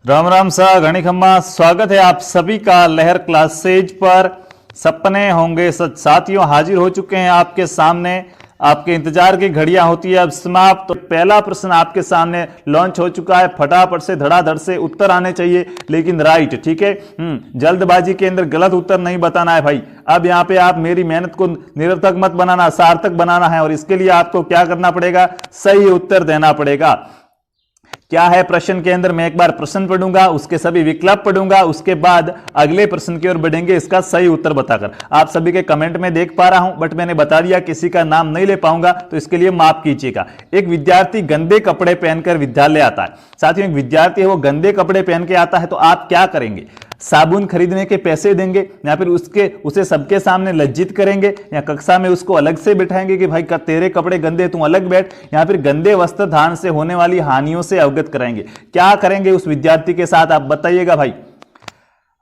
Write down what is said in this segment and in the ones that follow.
राम राम सा घणी खम्मा। स्वागत है आप सभी का लहर क्लासेज पर। सपने होंगे सच। साथियों हाजिर हो चुके हैं आपके सामने। आपके इंतजार की घड़ियां होती है अब समाप्त। तो पहला प्रश्न आपके सामने लॉन्च हो चुका है। फटाफट से धड़ाधड़ से उत्तर आने चाहिए, लेकिन राइट, ठीक है। जल्दबाजी के अंदर गलत उत्तर नहीं बताना है भाई। अब यहाँ पे आप मेरी मेहनत को निरर्थक मत बनाना, सार्थक बनाना है। और इसके लिए आपको क्या करना पड़ेगा? सही उत्तर देना पड़ेगा। क्या है प्रश्न के अंदर? मैं एक बार प्रश्न पढ़ूंगा, उसके सभी विकल्प पढ़ूंगा, उसके बाद अगले प्रश्न की ओर बढ़ेंगे इसका सही उत्तर बताकर। आप सभी के कमेंट में देख पा रहा हूं, बट मैंने बता दिया किसी का नाम नहीं ले पाऊंगा, तो इसके लिए माफ कीजिएगा। एक विद्यार्थी गंदे कपड़े पहनकर विद्यालय आता है। साथियों, एक विद्यार्थी है वो गंदे कपड़े पहन के आता है, तो आप क्या करेंगे? साबुन खरीदने के पैसे देंगे, या फिर उसे सबके सामने लज्जित करेंगे, या कक्षा में उसको अलग से बिठाएंगे कि भाई तेरे कपड़े गंदे, तू अलग बैठ, या फिर गंदे वस्त्र धारण से होने वाली हानियों से अवगत कराएंगे? क्या करेंगे उस विद्यार्थी के साथ? आप बताइएगा भाई।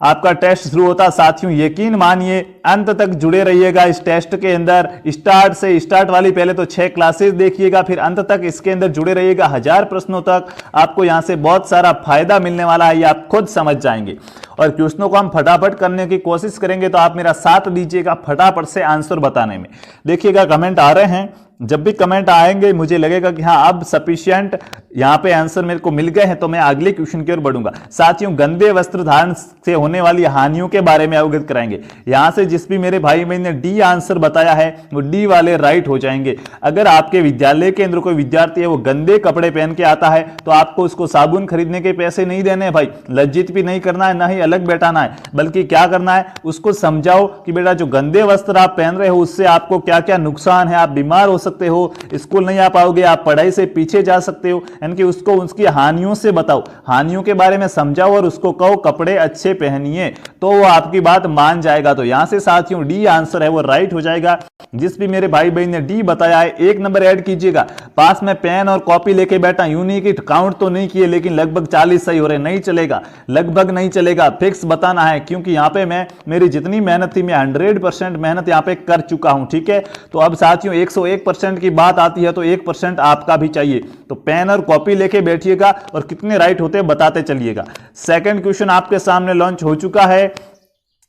आपका टेस्ट शुरू होता। साथियों यकीन मानिए, अंत तक जुड़े रहिएगा इस टेस्ट के अंदर। स्टार्ट वाली पहले तो 6 क्लासेस देखिएगा, फिर अंत तक इसके अंदर जुड़े रहिएगा। 1000 प्रश्नों तक आपको यहां से बहुत सारा फायदा मिलने वाला है, ये आप खुद समझ जाएंगे। और क्वेश्चनों को हम फटाफट करने की कोशिश करेंगे, तो आप मेरा साथ दीजिएगा फटाफट से आंसर बताने में। देखिएगा कमेंट आ रहे हैं। जब भी कमेंट आएंगे मुझे लगेगा कि हाँ अब सफिशिएंट यहां पे आंसर मेरे को मिल गए हैं, तो मैं अगले क्वेश्चन की ओर बढ़ूंगा। साथियों गंदे वस्त्र धारण से होने वाली हानियों के बारे में अवगत कराएंगे। यहां से जिस भी मेरे भाई बहन ने डी आंसर बताया है वो डी वाले राइट हो जाएंगे। अगर आपके विद्यालय के अंदर कोई विद्यार्थी है वो गंदे कपड़े पहन के आता है, तो आपको उसको साबुन खरीदने के पैसे नहीं देने हैं भाई, लज्जित भी नहीं करना है, ना ही अलग बैठाना है, बल्कि क्या करना है उसको समझाओ कि बेटा जो गंदे वस्त्र आप पहन रहे हो उससे आपको क्या क्या नुकसान है, आप बीमार हो सकते हो, स्कूल नहीं आ पाओगे, आप पढ़ाई से पीछे जा सकते हो, यानी कि उसको उसकी हानियों से बताओ, हानियों के बारे में समझाओ और उसको कहो कपड़े अच्छे पहनिए, तो वो आपकी बात मान जाएगा। तो यहां से साथियों डी आंसर है वो राइट हो जाएगा। जिस भी मेरे भाई बहन ने डी बताया है 1 नंबर ऐड कीजिएगा। पास में पेन और कॉपी लेके बैठा, यूं नहीं कि काउंट तो नहीं किए लेकिन लगभग 40 सही हो रहे, नहीं चलेगा, लगभग नहीं चलेगा, फिक्स बताना है, क्योंकि यहां पे मेरी जितनी मेहनत थी मैं 100% मेहनत यहां पे कर चुका हूं, ठीक है। तो अब साथियों 101% की बात आती है तो 1% आपका भी चाहिए। तो पेन और कॉपी लेके बैठिएगा और कितने राइट होते बताते चलिएगा। सेकंड क्वेश्चन आपके सामने लॉन्च हो चुका है।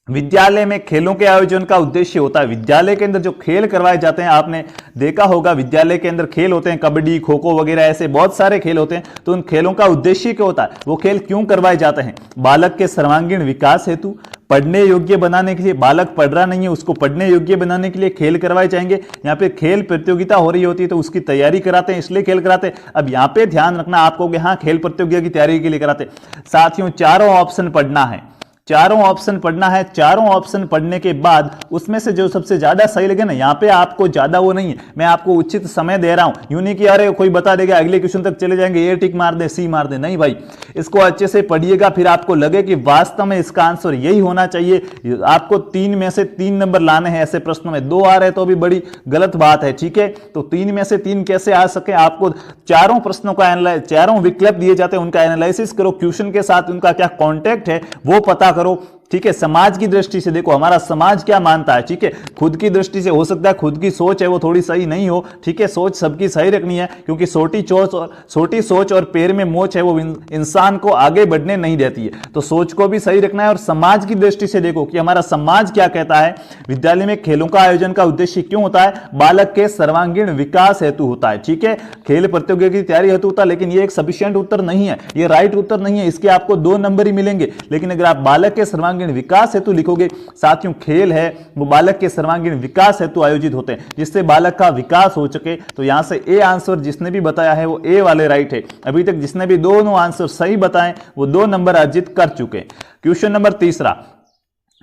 विद्यालय में खेलों के आयोजन का उद्देश्य होता है। विद्यालय के अंदर जो खेल करवाए जाते हैं, आपने देखा होगा विद्यालय के अंदर खेल होते हैं, कबड्डी, खो खो वगैरह, ऐसे बहुत सारे खेल होते हैं। तो उन खेलों का उद्देश्य क्या होता है? वो खेल क्यों करवाए जाते हैं? बालक के सर्वांगीण विकास हेतु, पढ़ने योग्य बनाने के लिए, बालक पढ़ रहा नहीं है उसको पढ़ने योग्य बनाने के लिए खेल करवाए जाएंगे। यहाँ पे खेल प्रतियोगिता हो रही होती है तो उसकी तैयारी कराते हैं, इसलिए खेल कराते हैं। अब यहाँ पे ध्यान रखना आपको कि हाँ खेल प्रतियोगिता की तैयारी के लिए कराते हैं। साथियों चारों ऑप्शन पढ़ना है, चारों ऑप्शन पढ़ना है। चारों ऑप्शन पढ़ने के बाद उसमें से जो सबसे ज्यादा सही लगे ना, यहाँ पे आपको ज्यादा वो नहीं है, मैं आपको उचित समय दे रहा हूं। यूं नहीं कि अरे कोई बता देगा अगले क्वेश्चन तक चले जाएंगे, ए टिक मार दे, सी मार दे, नहीं भाई, इसको अच्छे से पढ़िएगा। फिर आपको लगे कि वास्तव में इसका आंसर यही होना चाहिए। आपको 3 में से 3 नंबर लाने हैं ऐसे प्रश्नों में। 2 आ रहे तो भी बड़ी गलत बात है, ठीक है। तो 3 में से 3 कैसे आ सके? आपको चारों प्रश्नों का चारों विकल्प दिए जाते हैं, उनका एनालिसिस करो, क्वेश्चन के साथ उनका क्या कॉन्टेक्ट है वो पता करो, ठीक है। समाज की दृष्टि से देखो हमारा समाज क्या मानता है, ठीक है। खुद की दृष्टि से हो सकता है खुद की सोच है वो थोड़ी सही नहीं हो, ठीक है। सोच सबकी सही रखनी है, क्योंकि छोटी सोच और पैर में मोच है वो इंसान को आगे बढ़ने नहीं देती है। तो सोच को भी सही रखना है। और समाज की दृष्टि से देखो कि हमारा समाज क्या कहता है। विद्यालय में खेलों का आयोजन का उद्देश्य क्यों होता है? बालक के सर्वांगीण विकास हेतु होता है, ठीक है। खेल प्रतियोगिता की तैयारी हेतु होता है, लेकिन ये एक सफिशिएंट उत्तर नहीं है, ये राइट उत्तर नहीं है। इसके आपको 2 नंबर ही मिलेंगे। लेकिन अगर आप बालक के सर्वांगीण विकास हेतु लिखोगे, साथियों खेल है वो बालक के सर्वांगीण विकास हेतु आयोजित होते हैं, जिससे बालक का विकास हो सके। तो यहां से ए आंसर जिसने भी बताया है वो ए वाले राइट है। अभी तक जिसने भी दोनों आंसर सही बताएं वो 2 नंबर अर्जित कर चुके हैं। क्वेश्चन नंबर 3,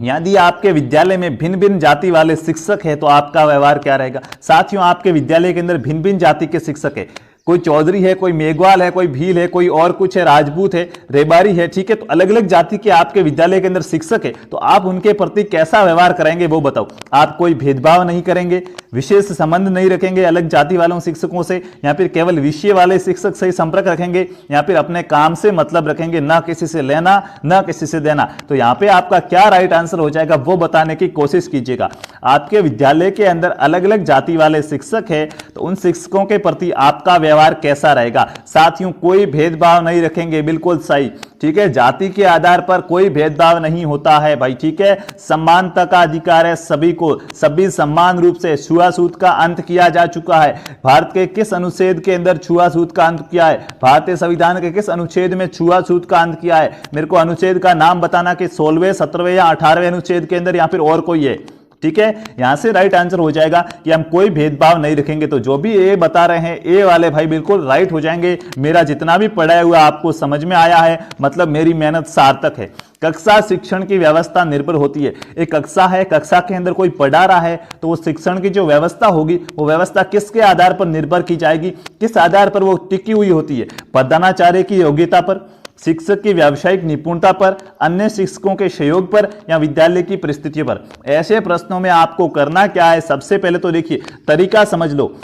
यदि आपके विद्यालय में भिन्न भिन्न जाति वाले शिक्षक है तो आपका व्यवहार क्या रहेगा? साथियों आपके विद्यालय के अंदर भिन्न भिन्न जाति के शिक्षक है, कोई चौधरी है, कोई मेघवाल है, कोई भील है, कोई और कुछ है, राजपूत है, रेबारी है, ठीक है। तो अलग अलग जाति के आपके विद्यालय के अंदर शिक्षक है, तो आप उनके प्रति कैसा व्यवहार करेंगे वो बताओ। आप कोई भेदभाव नहीं करेंगे, विशेष संबंध नहीं रखेंगे अलग जाति वालों शिक्षकों से, या फिर केवल विषय वाले शिक्षक से संपर्क रखेंगे, या फिर अपने काम से मतलब रखेंगे, ना किसी से लेना ना किसी से देना। तो यहाँ पे आपका क्या राइट आंसर हो जाएगा वो बताने की कोशिश कीजिएगा। आपके विद्यालय के अंदर अलग अलग जाति वाले शिक्षक है तो उन शिक्षकों के प्रति आपका व्यवहार कैसा रहेगा। साथियों कोई भेदभाव नहीं रखेंगे, बिल्कुल सही, ठीक है। जाति के आधार पर कोई भेदभाव नहीं होता है भाई, ठीक है। समानता का अधिकार है सभी को, सभी समान रूप से। छुआछूत का अंत किया जा चुका है। भारत के किस अनुच्छेद के अंदर छुआछूत का अंत किया है? भारतीय संविधान के किस अनुच्छेद में छुआछूत का अंत किया है? मेरे को अनुच्छेद का नाम बताना कि 16वें 17वें या 18वें अनुच्छेद के अंदर या फिर और कोई है, ठीक है। यहां से राइट आंसर हो जाएगा कि हम कोई भेदभाव नहीं रखेंगे। तो जो भी ए बता रहे हैं ए वाले भाई बिल्कुल राइट हो जाएंगे। मेरा जितना भी पढ़ाया हुआ आपको समझ में आया है, मतलब मेरी मेहनत सार्थक है। कक्षा शिक्षण की व्यवस्था निर्भर होती है। एक कक्षा है, कक्षा के अंदर कोई पढ़ा रहा है तो वो शिक्षण की जो व्यवस्था होगी वो व्यवस्था किसके आधार पर निर्भर की जाएगी, किस आधार पर वो टिकी हुई होती है? प्रधानाचार्य की योग्यता पर, शिक्षक की व्यावसायिक निपुणता पर, अन्य शिक्षकों के सहयोग पर, या विद्यालय की परिस्थितियों पर। ऐसे प्रश्नों में आपको करना क्या है, सबसे पहले तो देखिए तरीका समझ लो।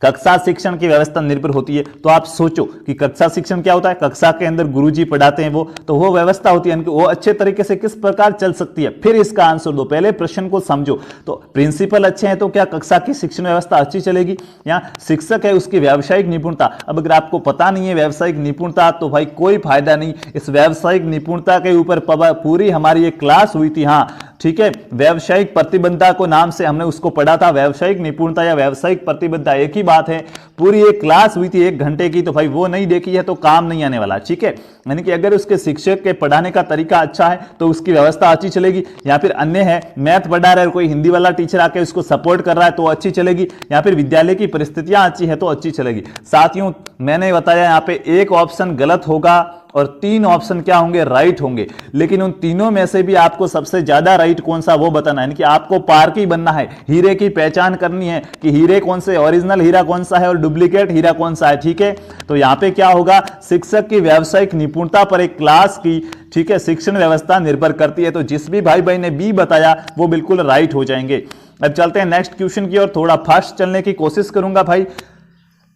कक्षा शिक्षण की व्यवस्था निर्भर होती है तो आप सोचो कि कक्षा शिक्षण क्या होता है। कक्षा के अंदर गुरुजी पढ़ाते हैं वो, तो वो व्यवस्था होती है, वो अच्छे तरीके से किस प्रकार चल सकती है, फिर इसका आंसर दो। पहले प्रश्न को समझो। तो प्रिंसिपल अच्छे हैं तो क्या कक्षा की शिक्षण व्यवस्था अच्छी चलेगी? या शिक्षक है उसकी व्यावसायिक निपुणता, अब अगर आपको पता नहीं है व्यावसायिक निपुणता तो भाई कोई फायदा नहीं। इस व्यावसायिक निपुणता के ऊपर पूरी हमारी एक क्लास हुई थी, हाँ ठीक है। व्यावसायिक प्रतिबद्धता को नाम से हमने उसको पढ़ा था। व्यावसायिक निपुणता या व्यावसायिक प्रतिबद्धता एक ही बात है। पूरी एक क्लास हुई थी 1 घंटे की, तो भाई वो नहीं देखी है तो काम नहीं आने वाला, ठीक है। यानी कि अगर उसके शिक्षक के पढ़ाने का तरीका अच्छा है तो उसकी व्यवस्था अच्छी चलेगी। या फिर अन्य है मैथ पढ़ा रहा है, कोई हिंदी वाला टीचर आके उसको सपोर्ट कर रहा है तो अच्छी चलेगी। या फिर विद्यालय की परिस्थितियां अच्छी है तो अच्छी चलेगी। साथियों मैंने बताया यहाँ पे एक ऑप्शन गलत होगा और 3 ऑप्शन क्या होंगे, राइट होंगे। लेकिन उन तीनों में से भी आपको सबसे ज्यादा राइट कौन सा वो बताना है। यानी कि आपको पारखी बनना है, हीरे की पहचान करनी है कि हीरे कौन से, ओरिजिनल हीरा कौन सा है और डुप्लीकेट हीरा कौन सा है, ठीक है। तो यहां पे क्या होगा, शिक्षक की व्यावसायिक निपुणता पर एक क्लास की, ठीक है, शिक्षण व्यवस्था निर्भर करती है। तो जिस भी भाई ने बी बताया वो बिल्कुल राइट हो जाएंगे। अब चलते हैं नेक्स्ट क्वेश्चन की ओर, थोड़ा फास्ट चलने की कोशिश करूंगा भाई।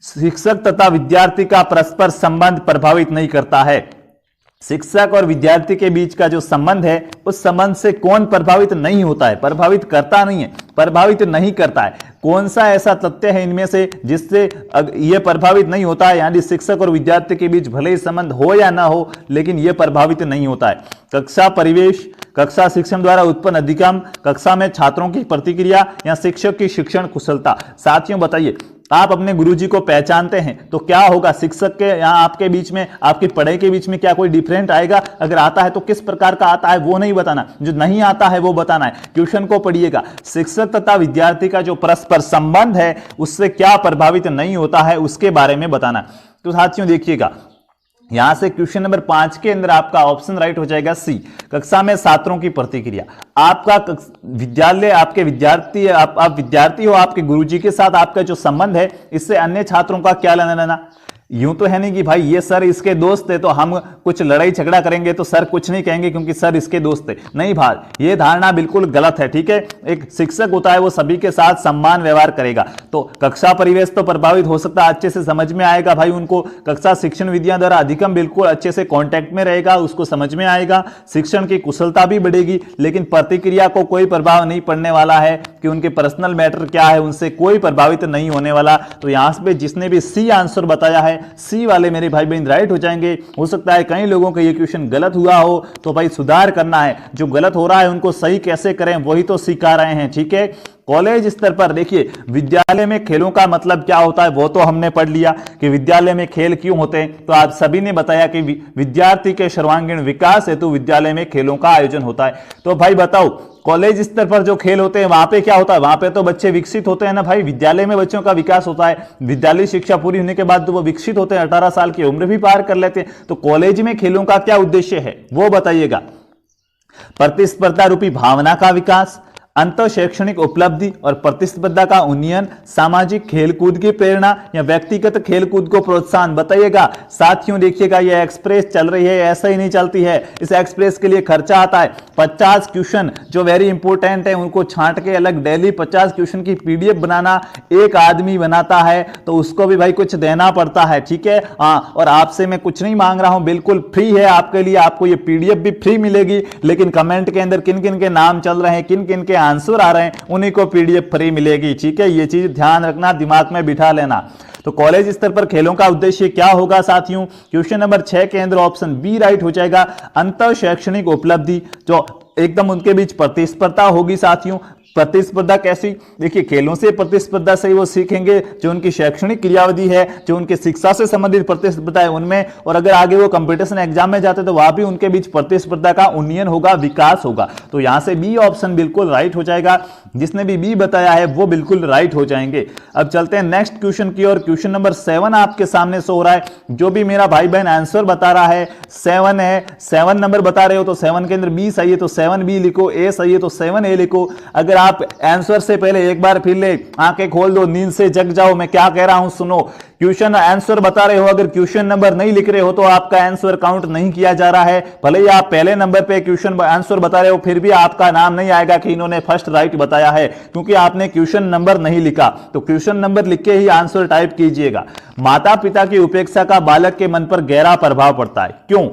शिक्षक तथा विद्यार्थी का परस्पर संबंध प्रभावित नहीं करता है। शिक्षक और विद्यार्थी के बीच का जो संबंध है उस संबंध से कौन प्रभावित नहीं होता है? प्रभावित करता नहीं है, प्रभावित नहीं करता है। कौन सा ऐसा तथ्य है इनमें से जिससे यह प्रभावित नहीं होता है? यानी शिक्षक और विद्यार्थी के बीच भले ही संबंध हो या ना हो लेकिन यह प्रभावित नहीं होता है। कक्षा परिवेश, कक्षा शिक्षण द्वारा उत्पन्न अधिगम, कक्षा में छात्रों की प्रतिक्रिया, या शिक्षक की शिक्षण कुशलता। साथियों बताइए, आप अपने गुरुजी को पहचानते हैं तो क्या होगा, शिक्षक के यहाँ आपके बीच में, आपकी पढ़ाई के बीच में क्या कोई डिफरेंट आएगा? अगर आता है तो किस प्रकार का आता है वो नहीं बताना, जो नहीं आता है वो बताना है। क्वेश्चन को पढ़िएगा, शिक्षक तथा विद्यार्थी का जो परस्पर संबंध है उससे क्या प्रभावित नहीं होता है उसके बारे में बताना। तो साथियों देखिएगा, यहां से क्वेश्चन नंबर 5 के अंदर आपका ऑप्शन राइट हो जाएगा सी, कक्षा में छात्रों की प्रतिक्रिया। आपका विद्यालय, आपके विद्यार्थी, आप विद्यार्थी हो, आपके गुरुजी के साथ आपका जो संबंध है इससे अन्य छात्रों का क्या लेना देना। यूं तो है नहीं कि भाई ये सर इसके दोस्त है तो हम कुछ लड़ाई झगड़ा करेंगे तो सर कुछ नहीं कहेंगे क्योंकि सर इसके दोस्त है। नहीं भाई, ये धारणा बिल्कुल गलत है, ठीक है। एक शिक्षक होता है वो सभी के साथ सम्मान व्यवहार करेगा। तो कक्षा परिवेश तो प्रभावित हो सकता है, अच्छे से समझ में आएगा भाई उनको। कक्षा शिक्षण विद्या द्वारा अधिगम बिल्कुल अच्छे से कॉन्टैक्ट में रहेगा, उसको समझ में आएगा। शिक्षण की कुशलता भी बढ़ेगी, लेकिन प्रतिक्रिया को कोई प्रभाव नहीं पड़ने वाला है कि उनके पर्सनल मैटर क्या है, उनसे कोई प्रभावित नहीं होने वाला। तो यहां पे जिसने भी सी आंसर बताया है, सी वाले मेरे भाई बहन राइट हो जाएंगे। हो सकता है कई लोगों का ये क्वेश्चन गलत हुआ हो तो भाई सुधार करना है, जो गलत हो रहा है उनको सही कैसे करें वही तो सिखा रहे हैं, ठीक है। कॉलेज स्तर पर देखिए, विद्यालय में खेलों का मतलब क्या होता है वो तो हमने पढ़ लिया कि विद्यालय में खेल क्यों होते हैं। तो आप सभी ने बताया कि विद्यार्थी के सर्वांगीण विकास हेतु विद्यालय में खेलों का आयोजन होता है। तो भाई बताओ, कॉलेज स्तर पर जो खेल होते हैं वहां पे क्या होता है? वहां पे तो बच्चे विकसित होते हैं ना भाई। विद्यालय में बच्चों का विकास होता है, विद्यालय शिक्षा पूरी होने के बाद तो वो विकसित होते हैं, 18 साल की उम्र भी पार कर लेते हैं। तो कॉलेज में खेलों का क्या उद्देश्य है वो बताइएगा। प्रतिस्पर्धा रूपी भावना का विकास, अंतर शैक्षणिक उपलब्धि और प्रतिस्पर्धा का उन्नयन, सामाजिक खेलकूद की प्रेरणा या व्यक्तिगत खेलकूद को प्रोत्साहन। बताइएगा साथियों, देखिएगा ये एक्सप्रेस चल रही है, ऐसा ही नहीं चलती है। इस एक्सप्रेस के लिए खर्चा आता है 50 क्वेश्चन जो वेरी इंपॉर्टेंट है उनको छांट के अलग डेली 50 क्वेश्चन की पीडीएफ बनाना एक आदमी बनाता है तो उसको भी भाई कुछ देना पड़ता है, ठीक है। हाँ, और आपसे मैं कुछ नहीं मांग रहा हूं, बिल्कुल फ्री है आपके लिए, आपको ये पीडीएफ भी फ्री मिलेगी। लेकिन कमेंट के अंदर किन किन के नाम चल रहे हैं, किन किन के आंसर आ रहे हैं, उन्हीं को पीडीएफ फ्री मिलेगी, ठीक है। ये चीज ध्यान रखना, दिमाग में बिठा लेना। तो कॉलेज स्तर पर खेलों का उद्देश्य क्या होगा साथियों? क्वेश्चन नंबर 6 के अंदर ऑप्शन बी राइट हो जाएगा। अंतर शैक्षणिक उपलब्धि, जो एकदम उनके बीच प्रतिस्पर्धा होगी साथियों। प्रतिस्पर्धा कैसी? देखिए खेलों से प्रतिस्पर्धा से वो सीखेंगे जो उनकी शैक्षणिक क्रियाविधि है, जो उनकी शिक्षा से संबंधित प्रतिस्पर्धा है उनमें, और अगर आगे वो कंपटीशन एग्जाम में जाते तो वहां भी उनके बीच प्रतिस्पर्धा का उन्नयन होगा, विकास होगा। तो यहां से बी ऑप्शन बिल्कुल राइट हो जाएगा। जिसने भी बी बताया है वो बिल्कुल राइट हो जाएंगे। अब चलते हैं नेक्स्ट क्वेश्चन की ओर। क्वेश्चन नंबर 7 आपके सामने शो हो रहा है। जो भी मेरा भाई बहन आंसर बता रहा है 7 है, 7 नंबर बता रहे हो तो 7 के अंदर बी सही है तो 7B लिखो, ए सही है तो 7A लिखो। अगर आप आंसर से पहले एक बार फिर ले आंखें खोल दो, नींद से जग जाओ, मैं क्या कह रहा हूं सुनो। क्वेश्चन आंसर बता रहे हो, अगर क्वेश्चन नंबर नहीं लिख रहे हो तो आपका आंसर काउंट नहीं किया जा रहा है। भले ही आप पहले नंबर पे क्वेश्चन आंसर बता रहे हो फिर भी आपका नाम नहीं आएगा कि इन्होंने फर्स्ट राइट बताया है, क्योंकि आपने क्वेश्चन नंबर नहीं लिखा। तो क्वेश्चन नंबर लिख के ही आंसर टाइप कीजिएगा। माता पिता की उपेक्षा का बालक के मन पर गहरा प्रभाव पड़ता है। क्यों?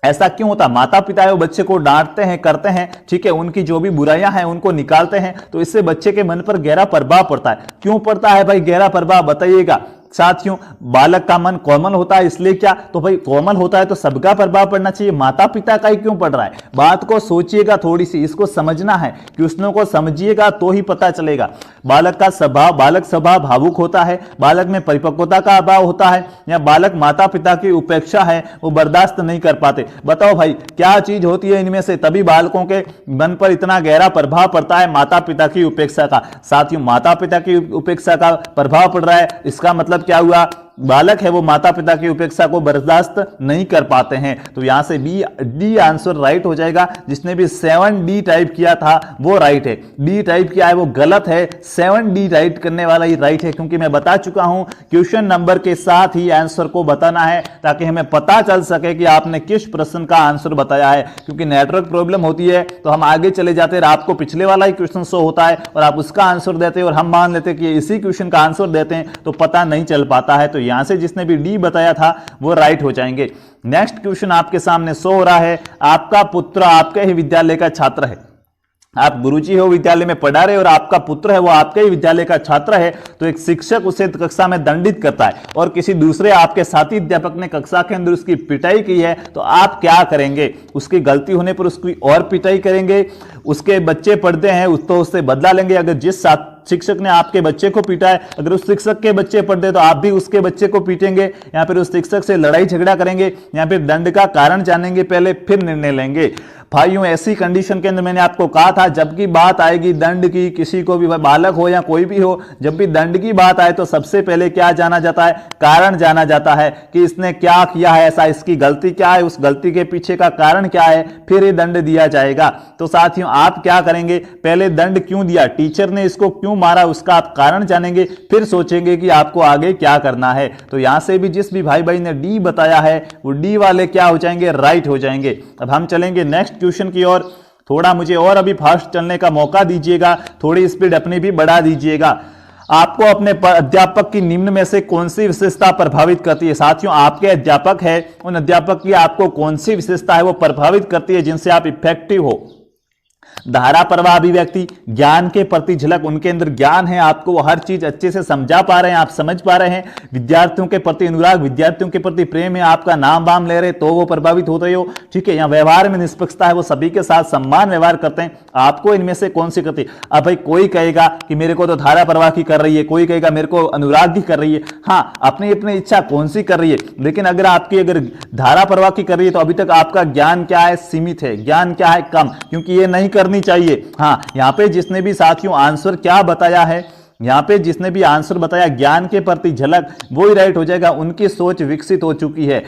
ऐसा क्यों होता? माता पिता है वो बच्चे को डांटते हैं, करते हैं, ठीक है, उनकी जो भी बुराइयां हैं उनको निकालते हैं, तो इससे बच्चे के मन पर गहरा प्रभाव पड़ता है। क्यों पड़ता है भाई गहरा प्रभाव, बताइएगा साथियों। बालक का मन कोमल होता है, इसलिए क्या? तो भाई कोमल होता है तो सबका प्रभाव पड़ना चाहिए, माता पिता का ही क्यों पड़ रहा है? बात को सोचिएगा थोड़ी सी, इसको समझना है, क्वेश्चनों को समझिएगा तो ही पता चलेगा। बालक का स्वभाव, बालक स्वभाव भावुक होता है, बालक में परिपक्वता का अभाव होता है, या बालक माता पिता की उपेक्षा है वो बर्दाश्त नहीं कर पाते। बताओ भाई क्या चीज होती है इनमें से, तभी बालकों के मन पर इतना गहरा प्रभाव पड़ता है माता पिता की उपेक्षा का। साथियों माता पिता की उपेक्षा का प्रभाव पड़ रहा है, इसका मतलब क्या हुआ? बालक है वो माता पिता की उपेक्षा को बर्दाश्त नहीं कर पाते हैं। तो यहां से डी आंसर राइट हो जाएगा। जिसने भी 7D टाइप किया था वो राइट है, डी टाइप किया है वो गलत है, 7D राइट करने वाला ही राइट है, क्योंकि मैं बता चुका हूं क्वेश्चन नंबर के साथ ही आंसर को बताना है ताकि हमें पता चल सके कि आपने किस प्रश्न का आंसर बताया है। क्योंकि नेटवर्क प्रॉब्लम होती है तो हम आगे चले जाते हैं, आपको पिछले वाला ही क्वेश्चन शो होता है और आप उसका आंसर देते हैं और हम मान लेते हैं कि इसी क्वेश्चन का आंसर देते हैं, तो पता नहीं चल पाता है। तो यहां से जिसने भी डी बताया था वो राइट हो जाएंगे। नेक्स्ट क्वेश्चन आपके सामने शो हो रहा है। आपका पुत्र आपके ही विद्यालय का छात्र है, आप गुरुजी हो, विद्यालय में पढ़ा रहे और आपका पुत्र है वो आपके ही विद्यालय का छात्र है, तो एक शिक्षक उसे कक्षा में दंडित करता है और किसी दूसरे आपके साथी अध्यापक ने कक्षा के अंदर उसकी पिटाई की है, तो आप क्या करेंगे? उसकी गलती होने पर उसकी और पिटाई करेंगे? उसके बच्चे पढ़ते हैं तो उससे बदला लेंगे? अगर जिस शिक्षक ने आपके बच्चे को पीटा है, अगर उस शिक्षक के बच्चे पढ़ते तो आप भी उसके बच्चे को पीटेंगे, या फिर उस शिक्षक से लड़ाई झगड़ा करेंगे, या फिर दंड का कारण जानेंगे पहले फिर निर्णय लेंगे? भाइयों ऐसी कंडीशन के अंदर मैंने आपको कहा था जब की बात आएगी दंड की, किसी को भी बालक हो या कोई भी हो, जब भी दंड की बात आए तो सबसे पहले क्या जाना जाता है? कारण जाना जाता है कि इसने क्या किया है, ऐसा इसकी गलती क्या है, उस गलती के पीछे का कारण क्या है, फिर ये दंड दिया जाएगा। तो साथियों आप क्या करेंगे? पहले दंड क्यों दिया, टीचर ने इसको क्यों मारा, उसका आप कारण जानेंगे, फिर सोचेंगे कि आपको आगे क्या करना है। तो यहां से भी जिस भी भाई ने डी बताया है वो डी वाले क्या हो जाएंगे? राइट हो जाएंगे। अब हम चलेंगे नेक्स्ट क्वेश्चन की ओर। थोड़ा मुझे और अभी फास्ट चलने का मौका दीजिएगा, थोड़ी स्पीड अपनी भी बढ़ा दीजिएगा। आपको अपने अध्यापक की निम्न में से कौन सी विशेषता प्रभावित करती है? साथियों आपके अध्यापक है, उन अध्यापक की आपको कौन सी विशेषता है वो प्रभावित करती है जिनसे आप इफेक्टिव हो? धारा प्रवाह अभिव्यक्ति, ज्ञान के प्रति झलक, उनके अंदर ज्ञान है, आपको वो हर चीज अच्छे से समझा पा रहे हैं, आप समझ पा रहे हैं, विद्यार्थियों के प्रति अनुराग, विद्यार्थियों के प्रति प्रेम है, आपका नाम वाम ले रहे तो वो प्रभावित होते हो, ठीक है। यहाँ व्यवहार में निष्पक्षता है, वो सभी के साथ सम्मान व्यवहार करते हैं, आपको इनमें से कौन सी करती है? अब भाई कोई कहेगा कि मेरे को तो धारा प्रवाह की कर रही है, कोई कहेगा मेरे को अनुराग की कर रही है, हाँ अपनी अपनी इच्छा कौन सी कर रही है। लेकिन अगर आपकी अगर धारा प्रवाह की कर रही है तो अभी तक आपका ज्ञान क्या है? सीमित है, ज्ञान क्या है? कम, क्योंकि ये नहीं करनी चाहिए। हाँ यहां पे जिसने भी साथियों आंसर क्या बताया है, यहां पे जिसने भी आंसर बताया ज्ञान के प्रति झलक, वो ही राइट हो जाएगा। उनकी सोच विकसित हो चुकी है,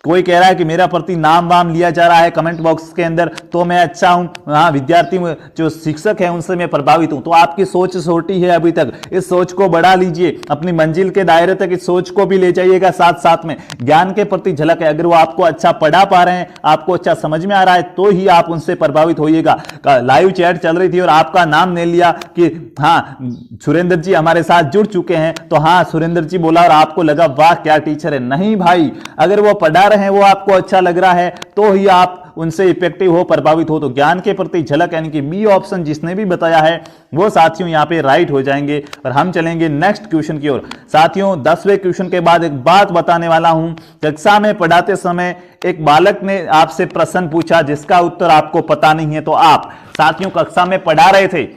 कोई कह रहा है कि मेरा प्रति नाम वाम लिया जा रहा है कमेंट बॉक्स के अंदर, तो मैं अच्छा हूं, हाँ विद्यार्थी जो शिक्षक है उनसे मैं प्रभावित हूं। तो आपकी सोच छोटी है अभी तक, इस सोच को बढ़ा लीजिए, अपनी मंजिल के दायरे तक इस सोच को भी ले जाइएगा। साथ साथ में ज्ञान के प्रति झलक है, अगर वो आपको अच्छा पढ़ा पा रहे हैं, आपको अच्छा समझ में आ रहा है, तो ही आप उनसे प्रभावित होइएगा। लाइव चैट चल रही थी और आपका नाम ले लिया कि हाँ सुरेंद्र जी हमारे साथ जुड़ चुके हैं, तो हाँ सुरेंद्र जी बोला और आपको लगा वाह क्या टीचर है। नहीं भाई, अगर वो पढ़ा रहे हैं, वो आपको अच्छा लग रहा है, तो ही आप उनसे इफेक्टिव हो, प्रभावित हो। तो ज्ञान के प्रति झलक यानी कि बी ऑप्शन जिसने भी बताया है वो साथियों यहां पे राइट हो जाएंगे। और हम चलेंगे नेक्स्ट क्वेश्चन की ओर। साथियों 10वें क्वेश्चन के बाद एक बात बताने वाला हूं। कक्षा में पढ़ाते समय एक बालक ने आपसे प्रश्न पूछा जिसका उत्तर आपको पता नहीं है, तो आप साथियों कक्षा में पढ़ा रहे थे,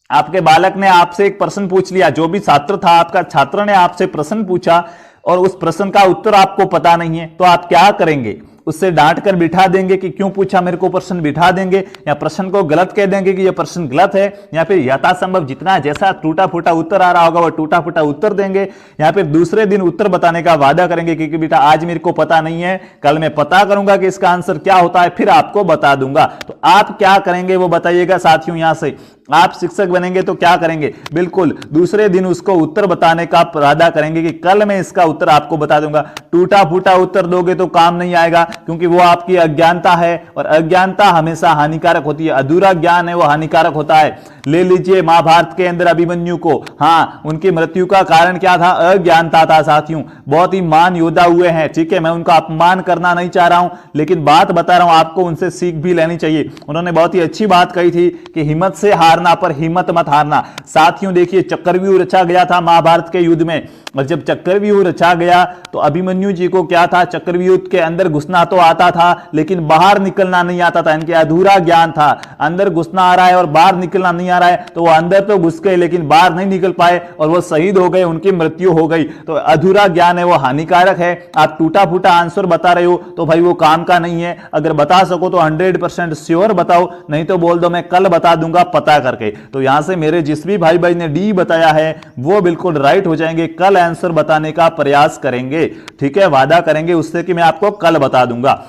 आपके बालक ने आपसे एक प्रश्न पूछ लिया, जो भी छात्र था आपका छात्र ने आपसे प्रश्न पूछा और उस प्रश्न का उत्तर आपको पता नहीं है, तो आप क्या करेंगे? उससे डांट कर बिठा देंगे कि क्यों पूछा मेरे को प्रश्न, बिठा देंगे, या प्रश्न को गलत कह देंगे कि यह प्रश्न गलत है, या फिर यथासंभव जितना जैसा टूटा फूटा उत्तर आ रहा होगा वो टूटा फूटा उत्तर देंगे, या फिर दूसरे दिन उत्तर बताने का वादा करेंगे कि बेटा आज मेरे को पता नहीं है, कल मैं पता करूंगा कि इसका आंसर क्या होता है, फिर आपको बता दूंगा। तो आप क्या करेंगे वो बताइएगा साथियों। यहां से आप शिक्षक बनेंगे तो क्या करेंगे? बिल्कुल दूसरे दिन उसको उत्तर बताने का वादा करेंगे कि कल मैं इसका उत्तर आपको बता दूंगा। टूटा फूटा उत्तर दोगे तो काम नहीं आएगा, क्योंकि वो आपकी अज्ञानता है और अज्ञानता हमेशा हानिकारक होती है। अधूरा ज्ञान है वो हानिकारक होता है। ले लीजिए महाभारत के अंदर अभिमन्यु को, हाँ उनकी मृत्यु का कारण क्या था? अज्ञानता था साथियों। बहुत ही महान योद्धा हुए हैं, ठीक है, मैं उनका अपमान करना नहीं चाह रहा हूं, लेकिन बात बता रहा हूं, आपको उनसे सीख भी लेनी चाहिए। उन्होंने बहुत ही अच्छी बात कही थी कि हिम्मत से हारना पर हिम्मत मत हारना। साथियों देखिए चक्रव्यूह रचा गया था महाभारत के युद्ध में, और जब चक्रव्यूह रचा गया तो अभिमन्यु जी को क्या था? चक्रव्यूह के अंदर घुसना तो आता था लेकिन बाहर निकलना नहीं आता था, इनके अधूरा ज्ञान था। अंदर घुसना आ रहा है और बाहर निकलना नहीं आ रहा है, तो वो अंदर तो घुस गए लेकिन बाहर नहीं निकल पाए और वो शहीद हो गए, उनकी मृत्यु हो गई। तो अधूरा ज्ञान है वो हानिकारक है। आप टूटा फूटा आंसर बता रहे हो तो भाई वो काम का नहीं है। अगर बता सको तो 100% श्योर बताओ, नहीं तो बोल दो मैं कल बता दूंगा पता करके। तो यहां से मेरे जिस भी भाई ने डी बताया है वो बिल्कुल राइट हो जाएंगे। कल आंसर बताने का प्रयास करेंगे, ठीक है, वादा करेंगे उससे कि मैं आपको कल बता दूंगा।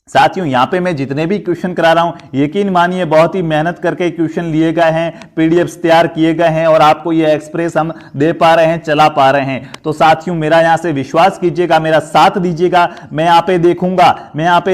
साथियों यहां पे मैं जितने भी क्वेश्चन करा रहा हूं यकीन मानिए बहुत ही मेहनत करके क्वेश्चन लिए गए हैं, पीडीएफ्स तैयार किए गए हैं और आपको ये एक्सप्रेस हम दे पा रहे हैं, चला पा रहे हैं। तो साथियों मेरा यहां से विश्वास कीजिएगा, मेरा साथ दीजिएगा, मैं यहां पे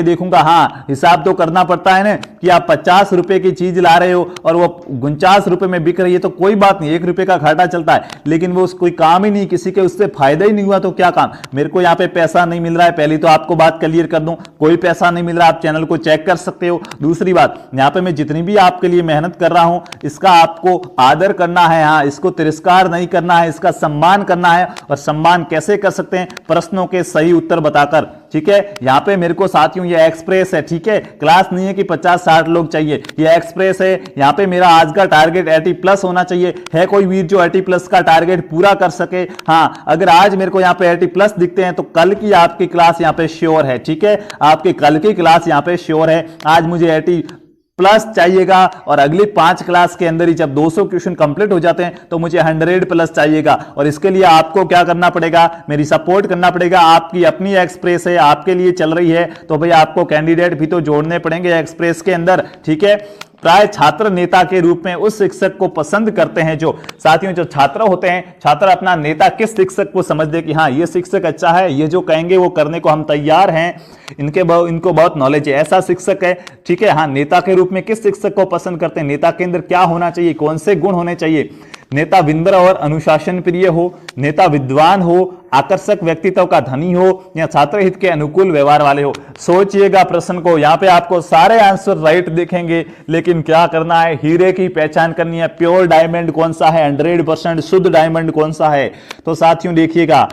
देखूंगा। हाँ हिसाब तो करना पड़ता है ना कि आप 50 रुपए की चीज ला रहे हो और वो 49 रुपए में बिक रही है, तो कोई बात नहीं, 1 रुपए का घाटा चलता है, लेकिन वो कोई काम ही नहीं, किसी के उससे फायदा ही नहीं हुआ तो क्या काम? मेरे को यहाँ पे पैसा नहीं मिल रहा है, पहली तो आपको बात क्लियर कर दूं, कोई पैसा नहीं मिल रहा, आप चैनल को चेक कर सकते हो। दूसरी बात, यहां पे मैं जितनी भी आपके लिए मेहनत कर रहा हूं इसका आपको आदर करना है, हाँ इसको तिरस्कार नहीं करना है, इसका सम्मान करना है। और सम्मान कैसे कर सकते हैं? प्रश्नों के सही उत्तर बताकर, ठीक है। यहां पे मेरे को साथियों ये एक्सप्रेस है, ठीक है, क्लास नहीं है कि 50-60 लोग चाहिए, ये एक्सप्रेस है। यहां पे मेरा आज का टारगेट 80+ होना चाहिए। है कोई वीर जो 80+ का टारगेट पूरा कर सके? हाँ, अगर आज मेरे को यहां पे 80+ दिखते हैं तो कल की आपकी क्लास यहां पे श्योर है, ठीक है, आपकी कल की क्लास यहां पे श्योर है। आज मुझे 80+ चाहिएगा और अगली 5 क्लास के अंदर ही जब 200 क्वेश्चन कंप्लीट हो जाते हैं तो मुझे 100+ चाहिएगा। और इसके लिए आपको क्या करना पड़ेगा? मेरी सपोर्ट करना पड़ेगा। आपकी अपनी एक्सप्रेस है, आपके लिए चल रही है, तो भाई आपको कैंडिडेट भी तो जोड़ने पड़ेंगे एक्सप्रेस के अंदर, ठीक है। प्राय छात्र नेता के रूप में उस शिक्षक को पसंद करते हैं जो साथियों जो छात्र होते हैं, छात्र अपना नेता किस शिक्षक को समझते कि हाँ ये शिक्षक अच्छा है, ये जो कहेंगे वो करने को हम तैयार हैं, इनको बहुत नॉलेज है, ऐसा शिक्षक है, ठीक है। हाँ, नेता के रूप में किस शिक्षक को पसंद करते हैं? नेता के अंदर क्या होना चाहिए, कौन से गुण होने चाहिए? नेता विनम्र और अनुशासन प्रिय हो, नेता विद्वान हो, आकर्षक व्यक्तित्व का धनी हो, या छात्र हित के अनुकूल व्यवहार वाले हो। सोचिएगा प्रश्न को, यहां पे आपको सारे आंसर राइट दिखेंगे, लेकिन क्या करना है? हीरे की पहचान करनी है। प्योर डायमंड कौन सा है, 100% शुद्ध डायमंड कौन सा है? तो साथियों देखिएगा,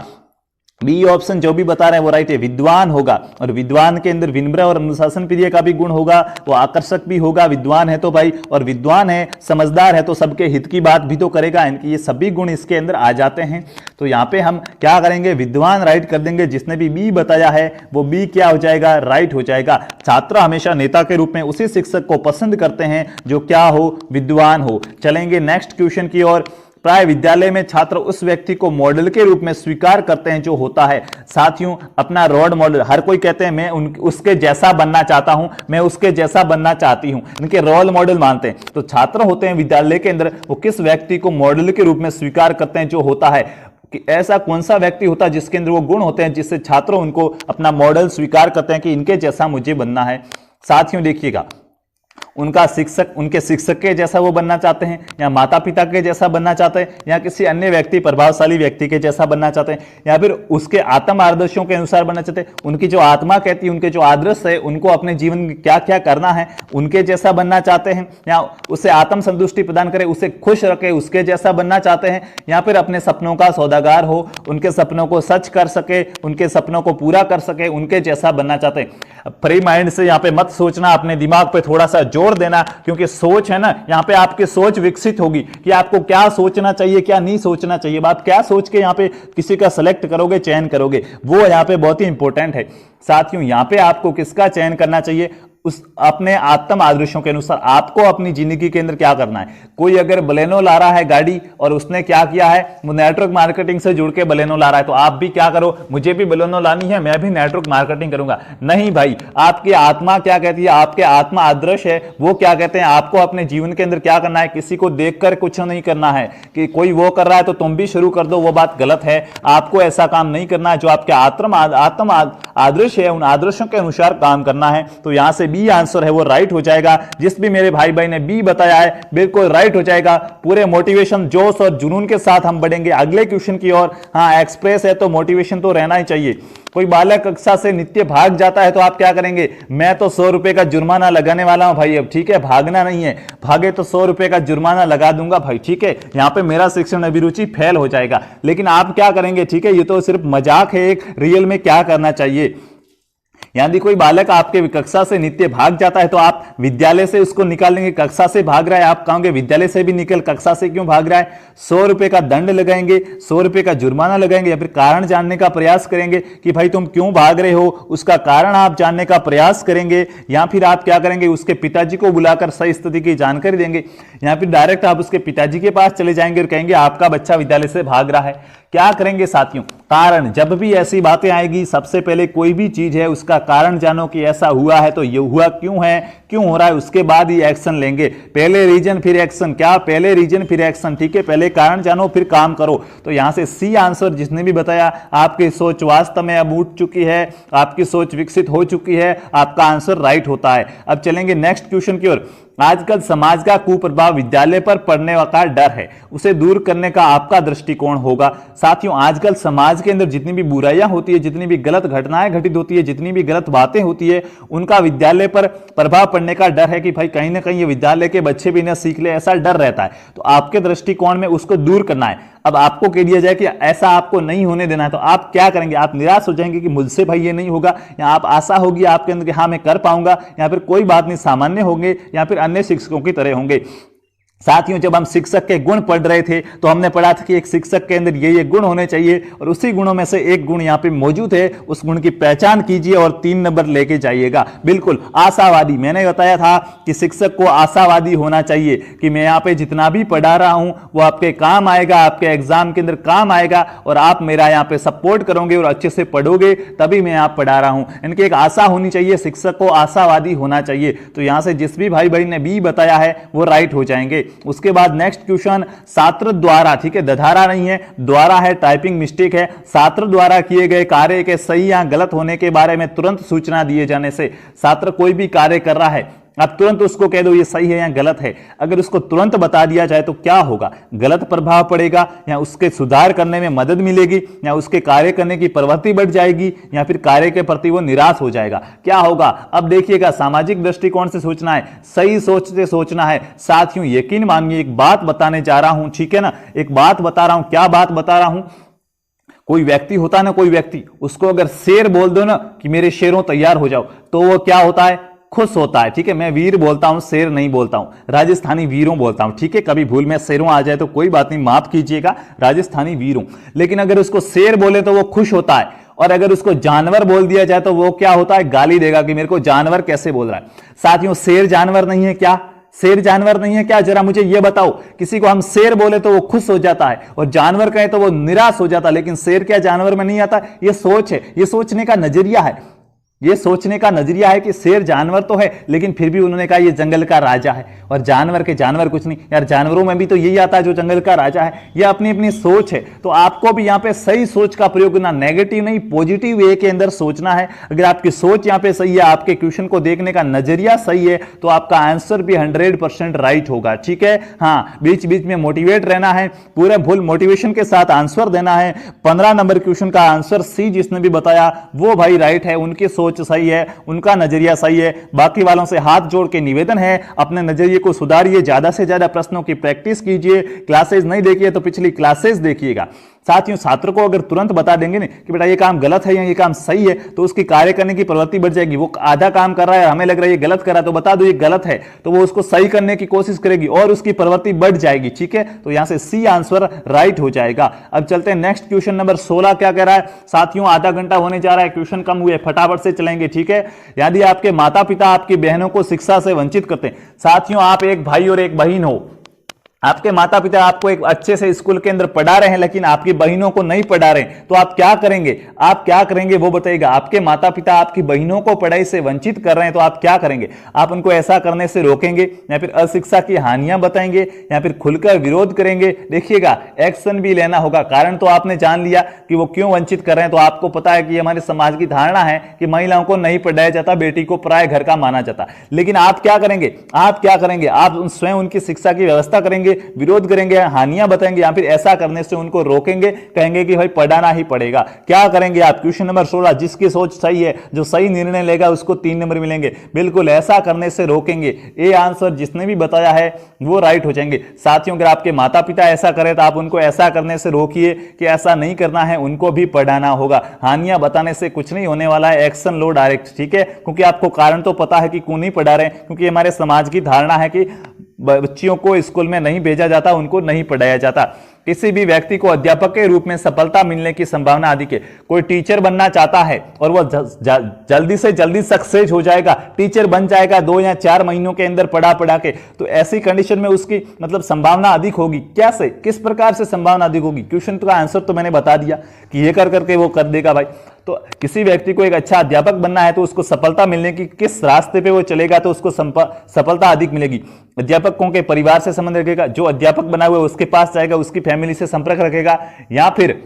बी ऑप्शन जो भी बता रहे हैं वो राइट है, विद्वान होगा। और विद्वान के अंदर विनम्र और अनुशासन प्रिय का भी गुण होगा, वो आकर्षक भी होगा। विद्वान है तो भाई, और विद्वान है, समझदार है तो सबके हित की बात भी तो करेगा, इनकी ये सभी गुण इसके अंदर आ जाते हैं। तो यहाँ पे हम क्या करेंगे? विद्वान राइट कर देंगे। जिसने भी बी बताया है वो बी क्या हो जाएगा? राइट हो जाएगा। छात्र हमेशा नेता के रूप में उसी शिक्षक को पसंद करते हैं जो क्या हो? विद्वान हो। चलेंगे नेक्स्ट क्वेश्चन की ओर। प्राय विद्यालय में छात्र उस व्यक्ति को मॉडल के रूप में स्वीकार करते हैं जो होता है। साथियों, अपना रोल मॉडल, हर कोई कहते हैं मैं उसके जैसा बनना चाहता हूं, मैं उसके जैसा बनना चाहती हूं, इनके रोल मॉडल मानते हैं। तो छात्र होते हैं विद्यालय के अंदर, वो किस व्यक्ति को मॉडल के रूप में स्वीकार करते हैं जो होता है, कि ऐसा कौन सा व्यक्ति होता है जिसके अंदर वो गुण होते हैं जिससे छात्र उनको अपना मॉडल स्वीकार करते हैं कि इनके जैसा मुझे बनना है। साथियों देखिएगा, उनका शिक्षक, उनके शिक्षक के जैसा वो बनना चाहते हैं, या माता पिता के जैसा बनना चाहते हैं, या किसी अन्य व्यक्ति, प्रभावशाली व्यक्ति के जैसा बनना चाहते हैं, या फिर उसके आत्म आदर्शों के अनुसार बनना चाहते हैं। उनकी जो आत्मा कहती है, उनके जो आदर्श है, उनको अपने जीवन में क्या क्या करना है उनके जैसा बनना चाहते हैं, या उसे आत्म संतुष्टि प्रदान करे, उसे खुश रखे, उसके जैसा बनना चाहते हैं, या फिर अपने सपनों का सौदागर हो, उनके सपनों को सच कर सके, उनके सपनों को पूरा कर सके, उनके जैसा बनना चाहते हैं। फ्री माइंड से यहाँ पे मत सोचना, अपने दिमाग पे थोड़ा सा जोर देना, क्योंकि सोच है ना, यहां पे आपकी सोच विकसित होगी कि आपको क्या सोचना चाहिए, क्या नहीं सोचना चाहिए। आप क्या सोच के यहां पे किसी का सेलेक्ट करोगे, चयन करोगे, वो यहां पे बहुत ही इंपॉर्टेंट है। साथियों, यहां पे आपको किसका चयन करना चाहिए, उस अपने आत्म आदर्शों के अनुसार आपको अपनी जिंदगी के अंदर क्या करना है। कोई अगर बलेनो ला रहा है गाड़ी, और उसने क्या किया है, नेटवर्क मार्केटिंग से जुड़ के बलेनो ला रहा है, तो आप भी क्या करो, मुझे भी बलेनो लानी है, मैं भी नेटवर्क मार्केटिंग करूंगा। नहीं भाई, आपकी आत्मा क्या कहती है, आपके आत्मा आदर्श है, वो क्या कहते हैं, आपको अपने जीवन के अंदर क्या करना है। किसी को देखकर कुछ नहीं करना है कि कोई वो कर रहा है तो तुम भी शुरू कर दो, वो बात गलत है। आपको ऐसा काम नहीं करना है। जो आपके आत्म आदर्श है, उन आदर्शों के अनुसार काम करना है। तो यहां से बी आंसर है वो राइट हो जाएगा। जिस भी मेरे भाई ने बी बताया है बिल्कुल राइट हो जाएगा। पूरे मोटिवेशन, जोश और जुनून के साथ हम बढ़ेंगे अगले क्वेश्चन की ओर। हाँ, एक्सप्रेस है तो मोटिवेशन तो रहना ही चाहिए। कोई बालक कक्षा से नित्य भाग जाता है तो आप क्या करेंगे, मैं तो 100 रुपए का जुर्माना लगाने वाला हूं भाई। अब ठीक है, भागना नहीं है, भागे तो 100 रुपए का जुर्माना लगा दूंगा भाई। ठीक है, यहां पे मेरा शिक्षण अभिरुचि फेल हो जाएगा। लेकिन आप क्या करेंगे, ठीक है, ये तो सिर्फ मजाक है, एक रियल में क्या करना चाहिए। यदि कोई बालक आपके कक्षा से नित्य भाग जाता है तो आप विद्यालय से उसको निकालेंगे। कक्षा से भाग रहा है, आप कहोगे विद्यालय से भी निकल, कक्षा से क्यों भाग रहा है। 100 रुपए का दंड लगाएंगे, 100 रुपए का जुर्माना लगाएंगे, या फिर कारण जानने का प्रयास करेंगे कि भाई तुम क्यों भाग रहे हो, उसका कारण आप जानने का प्रयास करेंगे। या फिर आप क्या करेंगे, उसके पिताजी को बुलाकर सही स्थिति की जानकारी देंगे, या फिर डायरेक्ट आप उसके पिताजी के पास चले जाएंगे और कहेंगे आपका बच्चा विद्यालय से भाग रहा है। क्या करेंगे साथियों, कारण, जब भी ऐसी बातें आएगी सबसे पहले कोई भी चीज है उसका कारण जानो कि ऐसा हुआ है तो ये हुआ क्यों है, क्यों हो रहा है, उसके बाद ही एक्शन लेंगे। पहले रीजन फिर एक्शन, क्या पहले रीजन फिर एक्शन। ठीक है, पहले कारण जानो फिर काम करो। तो यहां से सी आंसर जिसने भी बताया, आपकी सोच वास्तव में अब उठ चुकी है, आपकी सोच विकसित हो चुकी है, आपका आंसर राइट होता है। अब चलेंगे नेक्स्ट क्वेश्चन की ओर। आजकल समाज का कुप्रभाव विद्यालय पर पड़ने का डर है, उसे दूर करने का आपका दृष्टिकोण होगा। साथियों, आजकल समाज के अंदर जितनी भी बुराइयां होती है, जितनी भी गलत घटनाएं घटित होती है, जितनी भी गलत बातें होती है, उनका विद्यालय पर प्रभाव पड़ने का डर है कि भाई कहीं ना कहीं ये विद्यालय के बच्चे भी ना सीख ले, ऐसा डर रहता है। तो आपके दृष्टिकोण में उसको दूर करना है। अब आपको कह दिया जाए कि ऐसा आपको नहीं होने देना है, तो आप क्या करेंगे, आप निराश हो जाएंगे कि मुझसे भाई ये नहीं होगा, या आप आशा होगी आपके अंदर कि हाँ मैं कर पाऊंगा, या फिर कोई बात नहीं, सामान्य होंगे, या फिर अन्य शिक्षकों की तरह होंगे। साथियों, जब हम शिक्षक के गुण पढ़ रहे थे तो हमने पढ़ा था कि एक शिक्षक के अंदर ये गुण होने चाहिए, और उसी गुणों में से एक गुण यहाँ पे मौजूद है। उस गुण की पहचान कीजिए और 3 नंबर लेके जाइएगा। बिल्कुल आशावादी, मैंने बताया था कि शिक्षक को आशावादी होना चाहिए कि मैं यहाँ पे जितना भी पढ़ा रहा हूं वो आपके काम आएगा, आपके एग्जाम के अंदर काम आएगा, और आप मेरा यहाँ पे सपोर्ट करोगे और अच्छे से पढ़ोगे, तभी मैं यहाँ पढ़ा रहा हूं। इनकी एक आशा होनी चाहिए, शिक्षक को आशावादी होना चाहिए। तो यहां से जिस भी भाई ने बी बताया है वो राइट हो जाएंगे। उसके बाद नेक्स्ट क्वेश्चन, छात्र द्वारा, ठीक है, दधारा नहीं है, द्वारा है, टाइपिंग मिस्टेक है। छात्र द्वारा किए गए कार्य के सही या गलत होने के बारे में तुरंत सूचना दिए जाने से, छात्र कोई भी कार्य कर रहा है, आप तुरंत उसको कह दो ये सही है या गलत है। अगर उसको तुरंत बता दिया जाए तो क्या होगा, गलत प्रभाव पड़ेगा, या उसके सुधार करने में मदद मिलेगी, या उसके कार्य करने की प्रवृत्ति बढ़ जाएगी, या फिर कार्य के प्रति वो निराश हो जाएगा, क्या होगा। अब देखिएगा, सामाजिक दृष्टिकोण से सोचना है, सही सोच से सोचना है। साथियों यकीन मानिए, एक बात बताने जा रहा हूं, ठीक है ना, एक बात बता रहा हूं। क्या बात बता रहा हूं, कोई व्यक्ति होता है ना, कोई व्यक्ति, उसको अगर शेर बोल दो ना कि मेरे शेरों तैयार हो जाओ, तो वो क्या होता है, खुश होता है। ठीक है, मैं वीर बोलता हूं, शेर नहीं बोलता हूं, राजस्थानी वीरों बोलता हूं। ठीक है, कभी भूल में शेरों आ जाए तो कोई बात नहीं, माफ कीजिएगा, राजस्थानी वीरों। लेकिन अगर उसको शेर बोले तो वो खुश होता है, और अगर उसको जानवर बोल दिया जाए तो वो क्या होता है, गाली देगा कि मेरे को जानवर कैसे बोल रहा है। साथियों शेर जानवर नहीं है क्या, शेर जानवर नहीं है क्या? जरा मुझे यह बताओ। किसी को हम शेर बोले तो वो खुश हो जाता है और जानवर कहे तो वो निराश हो जाता है, लेकिन शेर क्या जानवर में नहीं आता? ये सोच है, ये सोचने का नजरिया है। ये सोचने का नजरिया है कि शेर जानवर तो है, लेकिन फिर भी उन्होंने कहा ये जंगल का राजा है, और जानवर के जानवर कुछ नहीं। यार जानवरों में भी तो यही आता है जो जंगल का राजा है। ये अपनी अपनी सोच है। तो आपको भी यहाँ पे सही सोच का प्रयोग करना, नेगेटिव नहीं पॉजिटिव वे के अंदर सोचना है। अगर आपकी सोच यहाँ पे सही है, आपके क्वेश्चन को देखने का नजरिया सही है, तो आपका आंसर भी 100% राइट होगा। ठीक है, हाँ, बीच बीच में मोटिवेट रहना है, पूरे फुल मोटिवेशन के साथ आंसर देना है। 15 नंबर क्वेश्चन का आंसर सी जिसने भी बताया वो भाई राइट है, उनकी सोच सही है, उनका नजरिया सही है। बाकी वालों से हाथ जोड़ के निवेदन है, अपने नजरिए को सुधारिए, ज्यादा से ज्यादा प्रश्नों की प्रैक्टिस कीजिए। क्लासेस नहीं देखिए तो पिछली क्लासेस देखिएगा। साथियों, छात्र को अगर तुरंत बता देंगे ना कि बेटा ये काम गलत है या ये काम सही है, तो उसकी कार्य करने की प्रवृत्ति बढ़ जाएगी। वो आधा काम कर रहा है, हमें लग रहा है ये गलत कर रहा है, तो बता दो ये गलत है, तो वो उसको सही करने की कोशिश करेगी और उसकी प्रवृत्ति बढ़ जाएगी। ठीक है, तो यहां से सी आंसर राइट हो जाएगा। अब चलते हैं नेक्स्ट क्वेश्चन नंबर 16 क्या कह रहा है। साथियों, आधा घंटा होने जा रहा है, क्वेश्चन कम हुए, फटाफट से चलेंगे। ठीक है, यदि आपके माता पिता आपकी बहनों को शिक्षा से वंचित करते हैं, साथियों आप एक भाई और एक बहन हो, आपके माता पिता आपको एक अच्छे से स्कूल के अंदर पढ़ा रहे हैं, लेकिन आपकी बहनों को नहीं पढ़ा रहे हैं, तो आप क्या करेंगे? आप क्या करेंगे वो बताइएगा। आपके माता पिता आपकी बहनों को पढ़ाई से वंचित कर रहे हैं, तो आप क्या करेंगे? आप उनको ऐसा करने से रोकेंगे, या फिर अशिक्षा की हानियां बताएंगे, या फिर खुलकर विरोध करेंगे? देखिएगा, एक्शन भी लेना होगा। कारण तो आपने जान लिया कि वो क्यों वंचित कर रहे हैं, तो आपको पता है कि हमारे समाज की धारणा है कि महिलाओं को नहीं पढ़ाया जाता, बेटी को पराये घर का माना जाता। लेकिन आप क्या करेंगे? आप क्या करेंगे? आप स्वयं उनकी शिक्षा की व्यवस्था करेंगे, विरोध करेंगे, हानियां बताएंगे, या फिर ऐसा करने से उनको रोकेंगे, कहेंगे कि भाई पढ़ाना ही पड़ेगा। क्या करेंगे आप? क्वेश्चन नंबर 16, जिसकी सोच सही है, जो सही निर्णय लेगा उसको 3 नंबर मिलेंगे। बिल्कुल ऐसा करने से रोकेंगे। ये आंसर जिसने भी बताया है वो राइट हो जाएंगे। साथियों, अगर आपके माता पिता ऐसा करें तो आप उनको ऐसा करने से रोकिए कि ऐसा नहीं करना है, उनको भी पढ़ाना होगा। हानियां बताने से कुछ नहीं होने वाला है, एक्शन लो डायरेक्ट। ठीक है, क्योंकि आपको कारण तो पता है कि क्यों नहीं पढ़ा रहे, क्योंकि हमारे समाज की धारणा है कि बच्चियों को स्कूल में नहीं भेजा जाता, उनको नहीं पढ़ाया जाता। किसी भी व्यक्ति को अध्यापक के रूप में सफलता मिलने की संभावना अधिक है। कोई टीचर बनना चाहता है और वह जल्दी से जल्दी सक्सेस हो जाएगा, टीचर बन जाएगा 2 या 4 महीनों के अंदर पढ़ा के, तो ऐसी कंडीशन में उसकी मतलब संभावना अधिक होगी। कैसे, किस प्रकार से संभावना अधिक होगी? क्वेश्चन का आंसर तो मैंने बता दिया कि ये कर करके वो कर देगा भाई। तो किसी व्यक्ति को एक अच्छा अध्यापक बनना है तो उसको सफलता मिलने की किस रास्ते पे वो चलेगा तो उसको सफलता अधिक मिलेगी। अध्यापकों के परिवार से संबंध रखेगा, जो अध्यापक बना हुआ है उसके पास जाएगा, उसकी फैमिली से संपर्क रखेगा, या फिर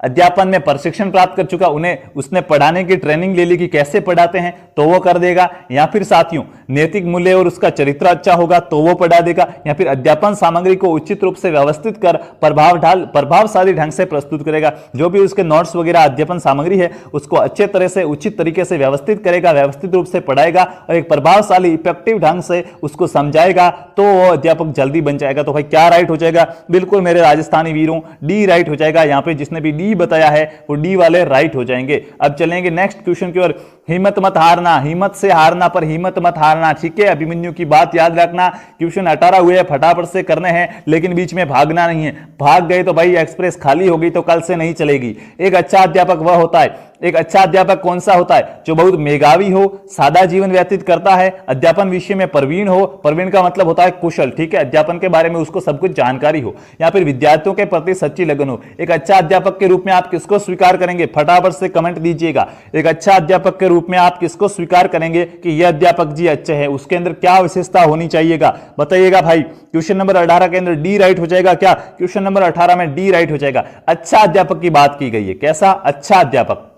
अध्यापन में प्रशिक्षण प्राप्त कर चुका, उन्हें उसने पढ़ाने की ट्रेनिंग ले ली कि कैसे पढ़ाते हैं तो वो कर देगा। या फिर साथियों नैतिक मूल्य और उसका चरित्र अच्छा होगा तो वो पढ़ा देगा। या फिर अध्यापन सामग्री को उचित रूप से व्यवस्थित कर प्रभावशाली ढंग से प्रस्तुत करेगा। जो भी उसके नोट्स वगैरह अध्यापन सामग्री है उसको अच्छे तरह से उचित तरीके से व्यवस्थित करेगा, व्यवस्थित रूप से पढ़ाएगा और एक प्रभावशाली इफेक्टिव ढंग से उसको समझाएगा, तो वो अध्यापक जल्दी बन जाएगा। तो भाई क्या राइट हो जाएगा? बिल्कुल मेरे राजस्थानी वीरों, डी राइट हो जाएगा। यहाँ पे जिसने भी डी बताया है वो डी वाले राइट हो जाएंगे। अब चलेंगे नेक्स्ट क्वेश्चन की ओर। हिम्मत मत हारना, हिम्मत से हारना पर हिम्मत मत हारना। ठीक है, अभिमन्यु की बात याद रखना। क्वेश्चन 18 हुए, फटाफट से करने हैं, लेकिन बीच में भागना नहीं है। भाग गए तो भाई एक्सप्रेस खाली होगी तो कल से नहीं चलेगी। एक अच्छा अध्यापक वह होता है, एक अच्छा अध्यापक कौन सा होता है? जो बहुत मेधावी हो, सादा जीवन व्यतीत करता है, अध्यापन विषय में प्रवीण हो। प्रवीण का मतलब होता है कुशल। ठीक है, अध्यापन के बारे में उसको सब कुछ जानकारी हो, या फिर विद्यार्थियों के प्रति सच्ची लगन हो। एक अच्छा अध्यापक के रूप में आप किसको स्वीकार करेंगे? फटाफट से कमेंट दीजिएगा। एक अच्छा अध्यापक के रूप में आप किसको स्वीकार करेंगे कि यह अध्यापक जी अच्छे हैं? उसके अंदर क्या विशेषता होनी चाहिएगा बताइएगा भाई। क्वेश्चन नंबर 18 के अंदर डी राइट हो जाएगा क्या? क्वेश्चन नंबर 18 में डी राइट हो जाएगा। अच्छा अध्यापक की बात की गई है। कैसा अच्छा अध्यापक?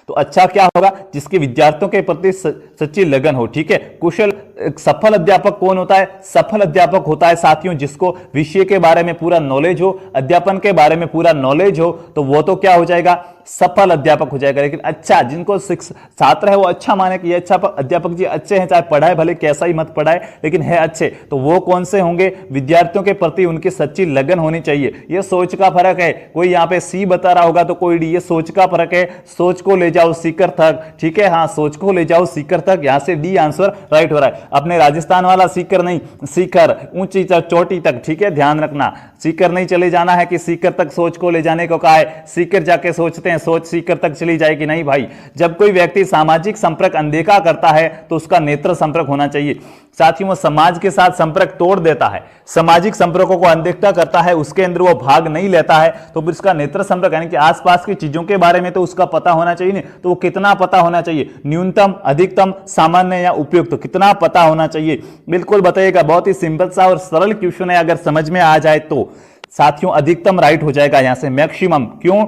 तो अच्छा क्या होगा? जिसके विद्यार्थियों के प्रति सच्ची लगन हो। ठीक है, कुशल। सफल अध्यापक कौन होता है? सफल अध्यापक होता है साथियों जिसको विषय के बारे में पूरा नॉलेज हो, अध्यापन के बारे में पूरा नॉलेज हो, तो वो तो क्या हो जाएगा? सफल अध्यापक हो जाएगा। लेकिन अच्छा, जिनको छात्र है वो अच्छा माने कि ये अच्छा अध्यापक जी अच्छे हैं, चाहे पढ़ाए भले कैसा ही मत पढ़ाए लेकिन है अच्छे, तो वो कौन से होंगे? विद्यार्थियों के प्रति उनकी सच्ची लगन होनी चाहिए। ये सोच का फर्क है। कोई यहाँ पे सी बता रहा होगा तो कोई डी। ये सोच का फर्क है। सोच को ले जाओ सीकर तक। ठीक है, हाँ, सोच को ले जाओ सीकर तक। यहां से डी आंसर राइट हो रहा है। अपने राजस्थान वाला सीकर नहीं, सीकर ऊंची चोटी तक, ठीक है, ध्यान रखना। सीकर नहीं चले जाना है कि सीकर तक सोच को ले जाने को कहा है, सीकर जाके सोचते हैं सोच सीकर तक चली जाएगी, नहीं भाई। जब कोई व्यक्ति सामाजिक संपर्क अनदेखा करता है तो उसका नेत्र संपर्क होना चाहिए। साथियों, वो समाज के साथ संपर्क तोड़ देता है, सामाजिक संपर्कों को अनदेखा करता है, उसके अंदर वो भाग नहीं लेता है, तो फिर उसका नेत्र संपर्क यानी कि आसपास की चीजों के बारे में तो उसका पता होना चाहिए। नहीं तो वो कितना पता होना चाहिए, न्यूनतम, अधिकतम, सामान्य या उपयुक्त, तो कितना पता होना चाहिए, बिल्कुल बताइएगा। बहुत ही सिंपल सा और सरल क्वेश्चन है, अगर समझ में आ जाए तो। साथियों, अधिकतम राइट हो जाएगा यहां से, मैक्सिमम क्यों?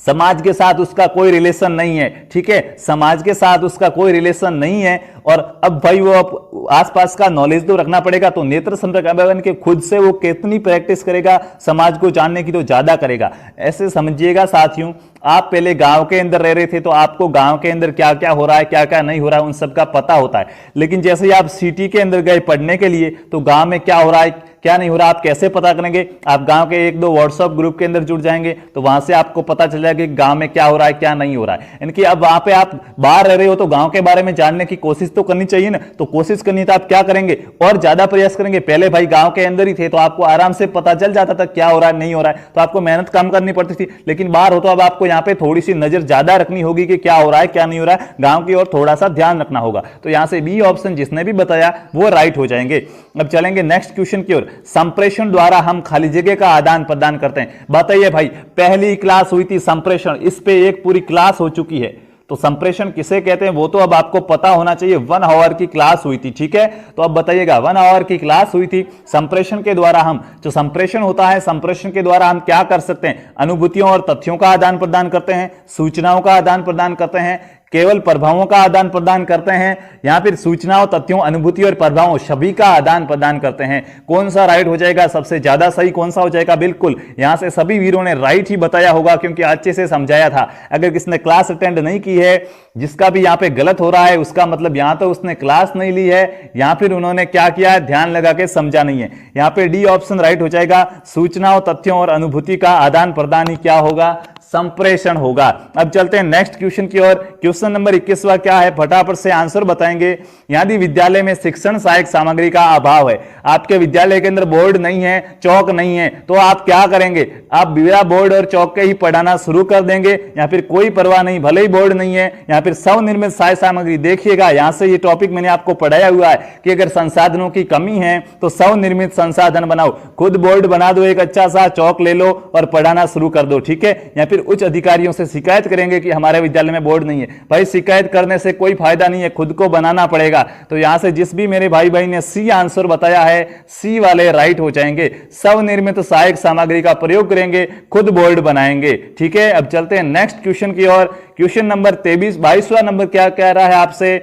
समाज के साथ उसका कोई रिलेशन नहीं है, ठीक है, समाज के साथ उसका कोई रिलेशन नहीं है। और अब भाई वो आसपास का नॉलेज तो रखना पड़ेगा, तो नेत्र संपर्क के खुद से वो कितनी प्रैक्टिस करेगा समाज को जानने की, तो ज्यादा करेगा। ऐसे समझिएगा साथियों, आप पहले गांव के अंदर रह रहे थे तो आपको गांव के अंदर क्या क्या हो रहा है, क्या क्या नहीं हो रहा है, उन सब का पता होता है। लेकिन जैसे ही आप सिटी के अंदर गए पढ़ने के लिए, तो गांव में क्या हो रहा है, क्या नहीं हो रहा, आप कैसे पता करेंगे? आप गांव के एक दो व्हाट्सएप ग्रुप के अंदर जुड़ जाएंगे, तो वहां से आपको पता चल जाएगा कि गांव में क्या हो रहा है, क्या नहीं हो रहा है। यानी कि अब वहां पे आप बाहर रह रहे हो तो गांव के बारे में जानने की कोशिश तो करनी चाहिए ना। तो कोशिश करनी है तो आप क्या करेंगे, और ज्यादा प्रयास करेंगे। पहले भाई गांव के अंदर ही थे तो आपको आराम से पता चल जाता था क्या हो रहा है, नहीं हो रहा है, तो आपको मेहनत कम करनी पड़ती थी। लेकिन बाहर हो तो अब आपको यहाँ पे थोड़ी सी नजर ज्यादा रखनी होगी कि क्या हो रहा है, क्या नहीं हो रहा है, गांव की ओर थोड़ा सा ध्यान रखना होगा। तो यहां से बी ऑप्शन जिसने भी बताया वो राइट हो जाएंगे। अब चलेंगे नेक्स्ट क्वेश्चन की ओर। संप्रेषण द्वारा हम खाली जगह का आदान प्रदान करते हैं। बताइए भाई, पहली क्लास हुई थी संप्रेषण, इस पे एक पूरी क्लास हो चुकी है। तो संप्रेषण किसे कहते हैं वो तो अब आपको पता होना चाहिए। 1 आवर की क्लास हुई थी, ठीक है। तो अब बताइएगा 1 आवर की क्लास हुई थी। संप्रेषण के द्वारा हम, जो संप्रेषण होता है, संप्रेषण के द्वारा हम क्या कर सकते हैं? अनुभूतियों और तथ्यों का आदान प्रदान करते हैं, सूचनाओं का आदान प्रदान करते हैं, केवल प्रभावों का आदान प्रदान करते हैं, या फिर सूचनाओं, तथ्यों, अनुभूति और प्रभावों सभी का आदान प्रदान करते हैं। कौन सा राइट हो जाएगा, सबसे ज्यादा सही कौन सा हो जाएगा? बिल्कुल यहां से सभी वीरों ने राइट ही बताया होगा, क्योंकि अच्छे से समझाया था। अगर किसने क्लास अटेंड नहीं की है, जिसका भी यहां पे गलत हो रहा है, उसका मतलब यहां तो उसने क्लास नहीं ली है, या फिर उन्होंने क्या किया है, ध्यान लगा के समझा नहीं है। यहां पे डी ऑप्शन राइट हो जाएगा। सूचनाओं, तथ्यों और अनुभूति का आदान प्रदान ही क्या होगा? संप्रेषण होगा। अब चलते हैं नेक्स्ट क्वेश्चन की ओर। क्वेश्चन नंबर 21वां क्या है, फटाफट से आंसर बताएंगे। यदि विद्यालय में शिक्षण सहायक सामग्री का अभाव है, आपके विद्यालय के अंदर बोर्ड नहीं है, चौक नहीं है, तो आप क्या करेंगे? आप बिना बोर्ड और चौक के ही पढ़ाना शुरू कर देंगे, या फिर कोई परवाह नहीं, भले ही बोर्ड नहीं है, या फिर स्वनिर्मित सहायक सामग्री। देखिएगा यहां से ये टॉपिक मैंने आपको पढ़ाया हुआ है कि अगर संसाधनों की कमी है तो स्वनिर्मित संसाधन बनाओ, खुद बोर्ड बना दो, एक अच्छा सा चौक ले लो और पढ़ाना शुरू कर दो, ठीक है। या फिर उच्च अधिकारियों से शिकायत करेंगे कि हमारे विद्यालय में बोर्ड नहीं है। भाई शिकायत करने से कोई फायदा नहीं है, खुद को बनाना पड़ेगा। तो यहां से जिस भी मेरे भाई बहन ने सी आंसर बताया है, सी वाले राइट हो जाएंगे। स्वनिर्मित सहायक सामग्री का प्रयोग करेंगे, खुद बोर्ड बनाएंगे, ठीक है। अब चलते हैं नेक्स्ट क्वेश्चन की ओर। क्वेश्चन नंबर 22वां नंबर क्या कह रहा है आपसे?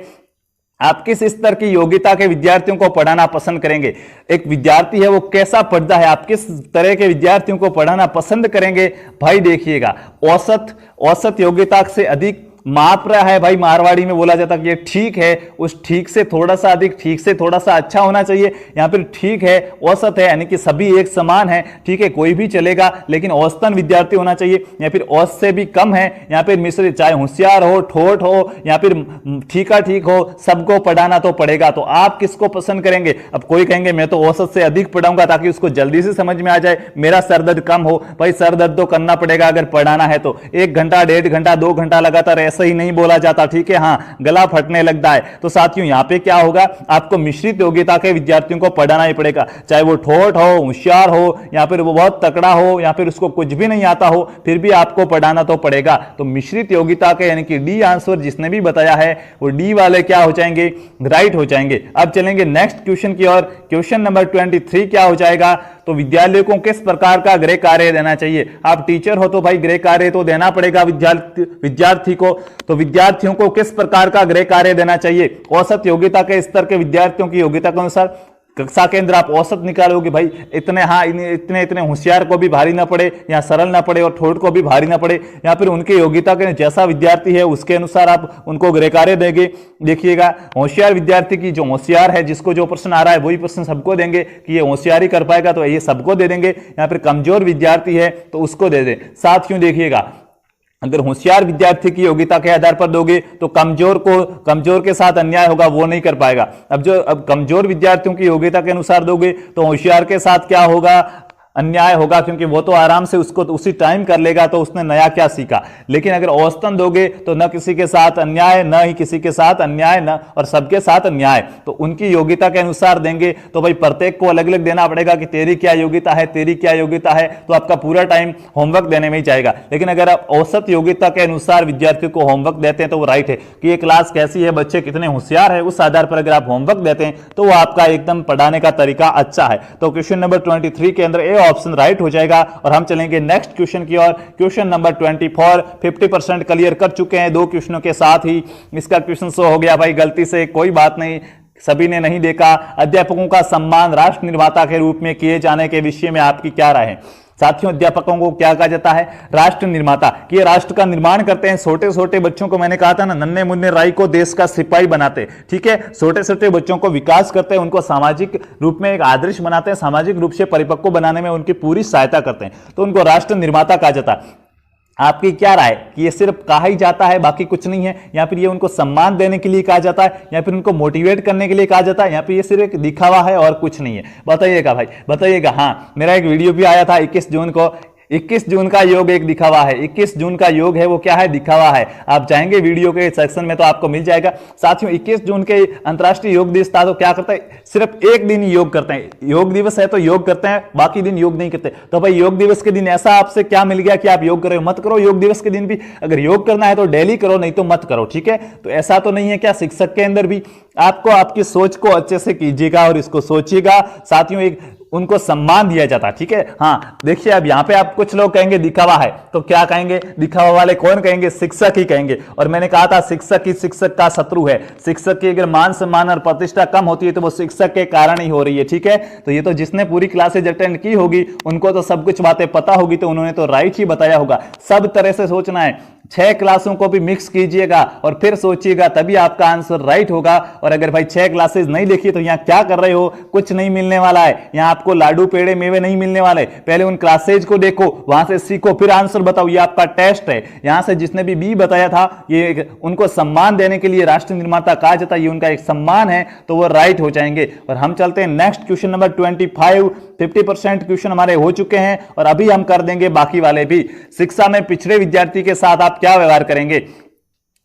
आप किस स्तर की योग्यता के विद्यार्थियों को पढ़ाना पसंद करेंगे? एक विद्यार्थी है वो कैसा पढ़ता है, आप किस तरह के विद्यार्थियों को पढ़ाना पसंद करेंगे? भाई देखिएगा, औसत योग्यता से अधिक माप रहा है। भाई मारवाड़ी में बोला जाता है कि ये ठीक है, उस ठीक से थोड़ा सा अधिक, ठीक से थोड़ा सा अच्छा होना चाहिए। यहाँ पर ठीक है, औसत है, यानी कि सभी एक समान है, ठीक है, कोई भी चलेगा, लेकिन औसतन विद्यार्थी होना चाहिए, या फिर औसत से भी कम है। यहाँ पे मिश्रित, चाहे होशियार हो, ठोठ हो, या फिर ठीका ठीक हो, सबको पढ़ाना तो पड़ेगा। तो आप किसको पसंद करेंगे? अब कोई कहेंगे मैं तो औसत से अधिक पढ़ाऊंगा ताकि उसको जल्दी से समझ में आ जाए, मेरा सरदर्द कम हो। भाई सरदर्द तो करना पड़ेगा अगर पढ़ाना है तो। 1 घंटा, 1.5 घंटा, 2 घंटा लगातार सही नहीं बोला जाता, ठीक है, हाँ गला फटने लगता है। तो साथियों यहां पे क्या होगा, आपको मिश्रित योग्यता के विद्यार्थियों को पढ़ाना ही पड़ेगा, चाहे वो ठोठ हो, होशियार हो, या फिर वो बहुत तकड़ा हो, या फिर उसको कुछ भी नहीं आता हो, फिर भी आपको पढ़ाना तो पड़ेगा। तो मिश्रित योग्यता के, यानी कि डी आंसर जिसने भी बताया है वो डी वाले क्या हो जाएंगे? राइट हो जाएंगे। अब चलेंगे नेक्स्ट क्वेश्चन की ओर। क्वेश्चन नंबर 23 क्या हो जाएगा? तो विद्यालय को किस प्रकार का गृह कार्य देना चाहिए? आप टीचर हो तो भाई गृह कार्य तो देना पड़ेगा विद्यार्थी को। तो विद्यार्थियों को किस प्रकार का गृह कार्य देना चाहिए? औसत योग्यता के स्तर के विद्यार्थियों की योग्यता के अनुसार कक्षा के अंदर आप औसत निकालोगे। भाई इतने, हाँ इतने होशियार को भी भारी ना पड़े, या सरल ना पड़े, और ठोठ को भी भारी ना पड़े, या फिर उनकी योग्यता के जैसा विद्यार्थी है उसके अनुसार आप उनको गृह कार्य देंगे। देखिएगा, होशियार विद्यार्थी की, जो होशियार है, जिसको जो प्रश्न आ रहा है वही प्रश्न सबको देंगे कि ये होशियारी कर पाएगा तो ये सबको दे देंगे। या फिर कमजोर विद्यार्थी है तो उसको दे दें। साथियों देखिएगा, अगर होशियार विद्यार्थी की योग्यता के आधार पर दोगे तो कमजोर के साथ अन्याय होगा, वो नहीं कर पाएगा। अब कमजोर विद्यार्थियों की योग्यता के अनुसार दोगे तो होशियार के साथ क्या होगा, अन्याय होगा, क्योंकि वो तो आराम से उसको उसी टाइम कर लेगा, तो उसने नया क्या सीखा। लेकिन अगर औसतन दोगे तो न किसी के साथ अन्याय, न ही किसी के साथ अन्याय, न और सबके साथ अन्याय, तो उनकी योग्यता के अनुसार देंगे तो भाई प्रत्येक को अलग अलग देना पड़ेगा कि तेरी क्या योग्यता है, तेरी क्या योग्यता है, तो आपका पूरा टाइम होमवर्क देने में ही जाएगा। लेकिन अगर आप औसत योग्यता के अनुसार विद्यार्थियों को होमवर्क देते हैं तो वो राइट है कि ये क्लास कैसी है, बच्चे कितने होशियार है, उस आधार पर अगर आप होमवर्क देते हैं तो वो आपका एकदम पढ़ाने का तरीका अच्छा है। तो क्वेश्चन नंबर 23 के अंदर ए ऑप्शन राइट हो जाएगा। और हम चलेंगे नेक्स्ट क्वेश्चन की ओर। क्वेश्चन नंबर 24 50% क्लियर कर चुके हैं 2 क्वेश्चनों के साथ ही। इसका क्वेश्चन शो हो गया भाई गलती से, कोई बात नहीं, सभी ने नहीं देखा। अध्यापकों का सम्मान राष्ट्र निर्माता के रूप में किए जाने के विषय में आपकी क्या राय है। साथियों, अध्यापकों को क्या कहा जाता है, राष्ट्र निर्माता, कि राष्ट्र का निर्माण करते हैं। छोटे छोटे बच्चों को, मैंने कहा था ना, नन्हे मुन्ने राई को देश का सिपाही बनाते, ठीक है। छोटे छोटे बच्चों को विकास करते हैं, उनको सामाजिक रूप में एक आदर्श बनाते हैं, सामाजिक रूप से परिपक्व बनाने में उनकी पूरी सहायता करते हैं, तो उनको राष्ट्र निर्माता कहा जाता है। आपकी क्या राय कि ये सिर्फ कहा ही जाता है, बाकी कुछ नहीं है, या फिर ये उनको सम्मान देने के लिए कहा जाता है, या फिर उनको मोटिवेट करने के लिए कहा जाता है, या फिर ये सिर्फ एक दिखावा है और कुछ नहीं है। बताइएगा भाई, बताइएगा। हाँ, मेरा एक वीडियो भी आया था 21 जून को। 21 जून का योग एक दिखावा है। 21 जून का योग है वो क्या है, दिखावा है। आप जाएंगे वीडियो के सेक्शन में तो आपको मिल जाएगा। साथियों, 21 जून के अंतर्राष्ट्रीय योग दिवस था, तो क्या करते हैं, सिर्फ एक दिन योग करते हैं। योग दिवस है तो योग करते हैं, बाकी दिन योग नहीं करते। तो भाई योग दिवस के दिन ऐसा आपसे क्या मिल गया कि आप योग करो, मत करो। योग दिवस के दिन भी अगर योग करना है तो डेली करो, नहीं तो मत करो, ठीक है। तो ऐसा तो नहीं है क्या, शिक्षक के अंदर भी आपको आपकी सोच को अच्छे से कीजिएगा और इसको सोचिएगा। साथियों, एक उनको सम्मान दिया जाता है, ठीक है। हाँ, देखिए अब यहां पे आप कुछ लोग कहेंगे दिखावा है, तो क्या कहेंगे, दिखावा वाले कौन कहेंगे, शिक्षक ही कहेंगे। और मैंने कहा था शिक्षक ही शिक्षक का शत्रु है। शिक्षक की अगर मान सम्मान और प्रतिष्ठा कम होती है तो वो शिक्षक के कारण ही हो रही है, ठीक है। तो ये तो जिसने पूरी क्लासेज अटेंड की होगी उनको तो सब कुछ बातें पता होगी, तो उन्होंने तो राइट ही बताया होगा। सब तरह से सोचना है, 6 क्लासों को भी मिक्स कीजिएगा और फिर सोचिएगा, तभी आपका आंसर राइट होगा। और अगर भाई 6 क्लासेस नहीं देखी तो यहाँ क्या कर रहे हो, कुछ नहीं मिलने वाला है। यहाँ आपको लाडू पेड़े मेवे नहीं मिलने वाले। पहले उन क्लासेज को देखो, वहां से सीखो, फिर आंसर बताओ। ये आपका टेस्ट है। यहां से जिसने भी बी बताया था, ये उनको सम्मान देने के लिए राष्ट्र निर्माता कहा जाता है, ये उनका एक सम्मान है, तो वो राइट हो जाएंगे। और हम चलते हैं नेक्स्ट क्वेश्चन नंबर 25। 50% क्वेश्चन हमारे हो चुके हैं और अभी हम कर देंगे बाकी वाले भी। शिक्षा में पिछड़े विद्यार्थी के साथ आप क्या व्यवहार करेंगे।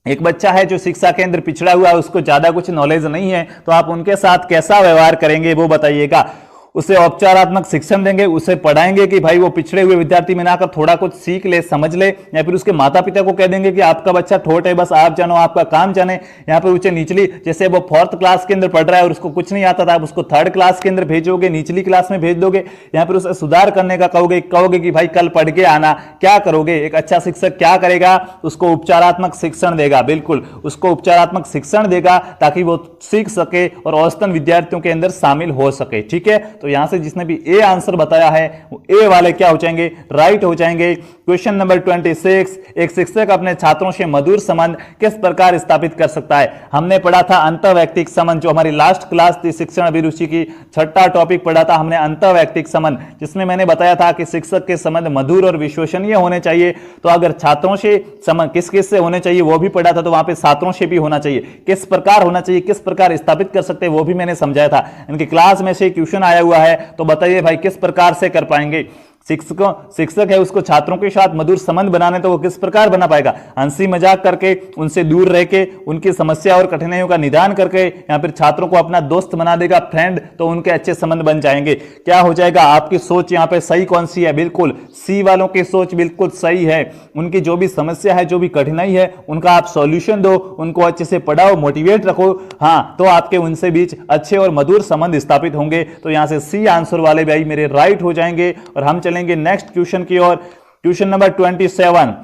एक बच्चा है जो शिक्षा के अंदर पिछड़ा हुआ है, उसको ज्यादा कुछ नॉलेज नहीं है, तो आप उनके साथ कैसा व्यवहार करेंगे वो बताइएगा। उसे औपचारात्मक शिक्षण देंगे, उसे पढ़ाएंगे कि भाई वो पिछड़े हुए विद्यार्थी में ना कर थोड़ा कुछ सीख ले, समझ ले, या फिर उसके माता पिता को कह देंगे कि आपका बच्चा ठोट है, बस आप जानो, आपका काम जाने। यहाँ पर ऊंचे निचली, जैसे वो 4th क्लास के अंदर पढ़ रहा है और उसको कुछ नहीं आता था, आप उसको 3rd क्लास के अंदर भेजोगे, निचली क्लास में भेज दोगे। यहाँ पर उसे सुधार करने का कहोगे कि भाई कल पढ़ के आना। क्या करोगे, एक अच्छा शिक्षक क्या करेगा, उसको उपचारात्मक शिक्षण देगा। बिल्कुल, उसको उपचारात्मक शिक्षण देगा ताकि वो सीख सके और औसतन विद्यार्थियों के अंदर शामिल हो सके, ठीक है। तो यहां से जिसने भी ए आंसर बताया है, ए वाले क्या हो जाएंगे, राइट हो जाएंगे। Question number 26। एक शिक्षक अपने छात्रों से मधुर संबंध किस प्रकार स्थापित कर सकता है। हमने पढ़ा था अंतर्वैयक्तिक संबंध, जो हमारी लास्ट क्लास थी शिक्षण अभिरुचि की, 6ठा टॉपिक पढ़ा था हमने अंतर्वैयक्तिक संबंध, जिसमें मैंने बताया था कि शिक्षक के संबंध मधुर और विश्वसनीय होने चाहिए। तो अगर छात्रों से संबंध किस किस से होने चाहिए वो भी पढ़ा था, तो वहां पे छात्रों से भी होना चाहिए। किस प्रकार होना चाहिए, किस प्रकार स्थापित कर सकते हैं वो भी मैंने समझाया था। इनकी क्लास में से क्वेश्चन आया हुआ है, तो बताइए भाई किस प्रकार से कर पाएंगे। शिक्षक है, उसको छात्रों के साथ मधुर संबंध बनाने, तो वो किस प्रकार बना पाएगा, हंसी मजाक करके, उनसे दूर रह के, उनकी समस्या और कठिनाइयों का निदान करके, या फिर छात्रों को अपना दोस्त बना देगा, फ्रेंड, तो उनके अच्छे संबंध बन जाएंगे। क्या हो जाएगा, आपकी सोच यहाँ पे सही कौन सी है, बिल्कुल सी वालों की सोच बिल्कुल सही है। उनकी जो भी समस्या है, जो भी कठिनाई है, उनका आप सॉल्यूशन दो, उनको अच्छे से पढ़ाओ, मोटिवेट रखो, हाँ, तो आपके उनसे बीच अच्छे और मधुर संबंध स्थापित होंगे। तो यहां से सी आंसर वाले भाई मेरे राइट हो जाएंगे। और हम चलेंगे नेक्स्ट क्वेश्चन की ओर। Question number 27।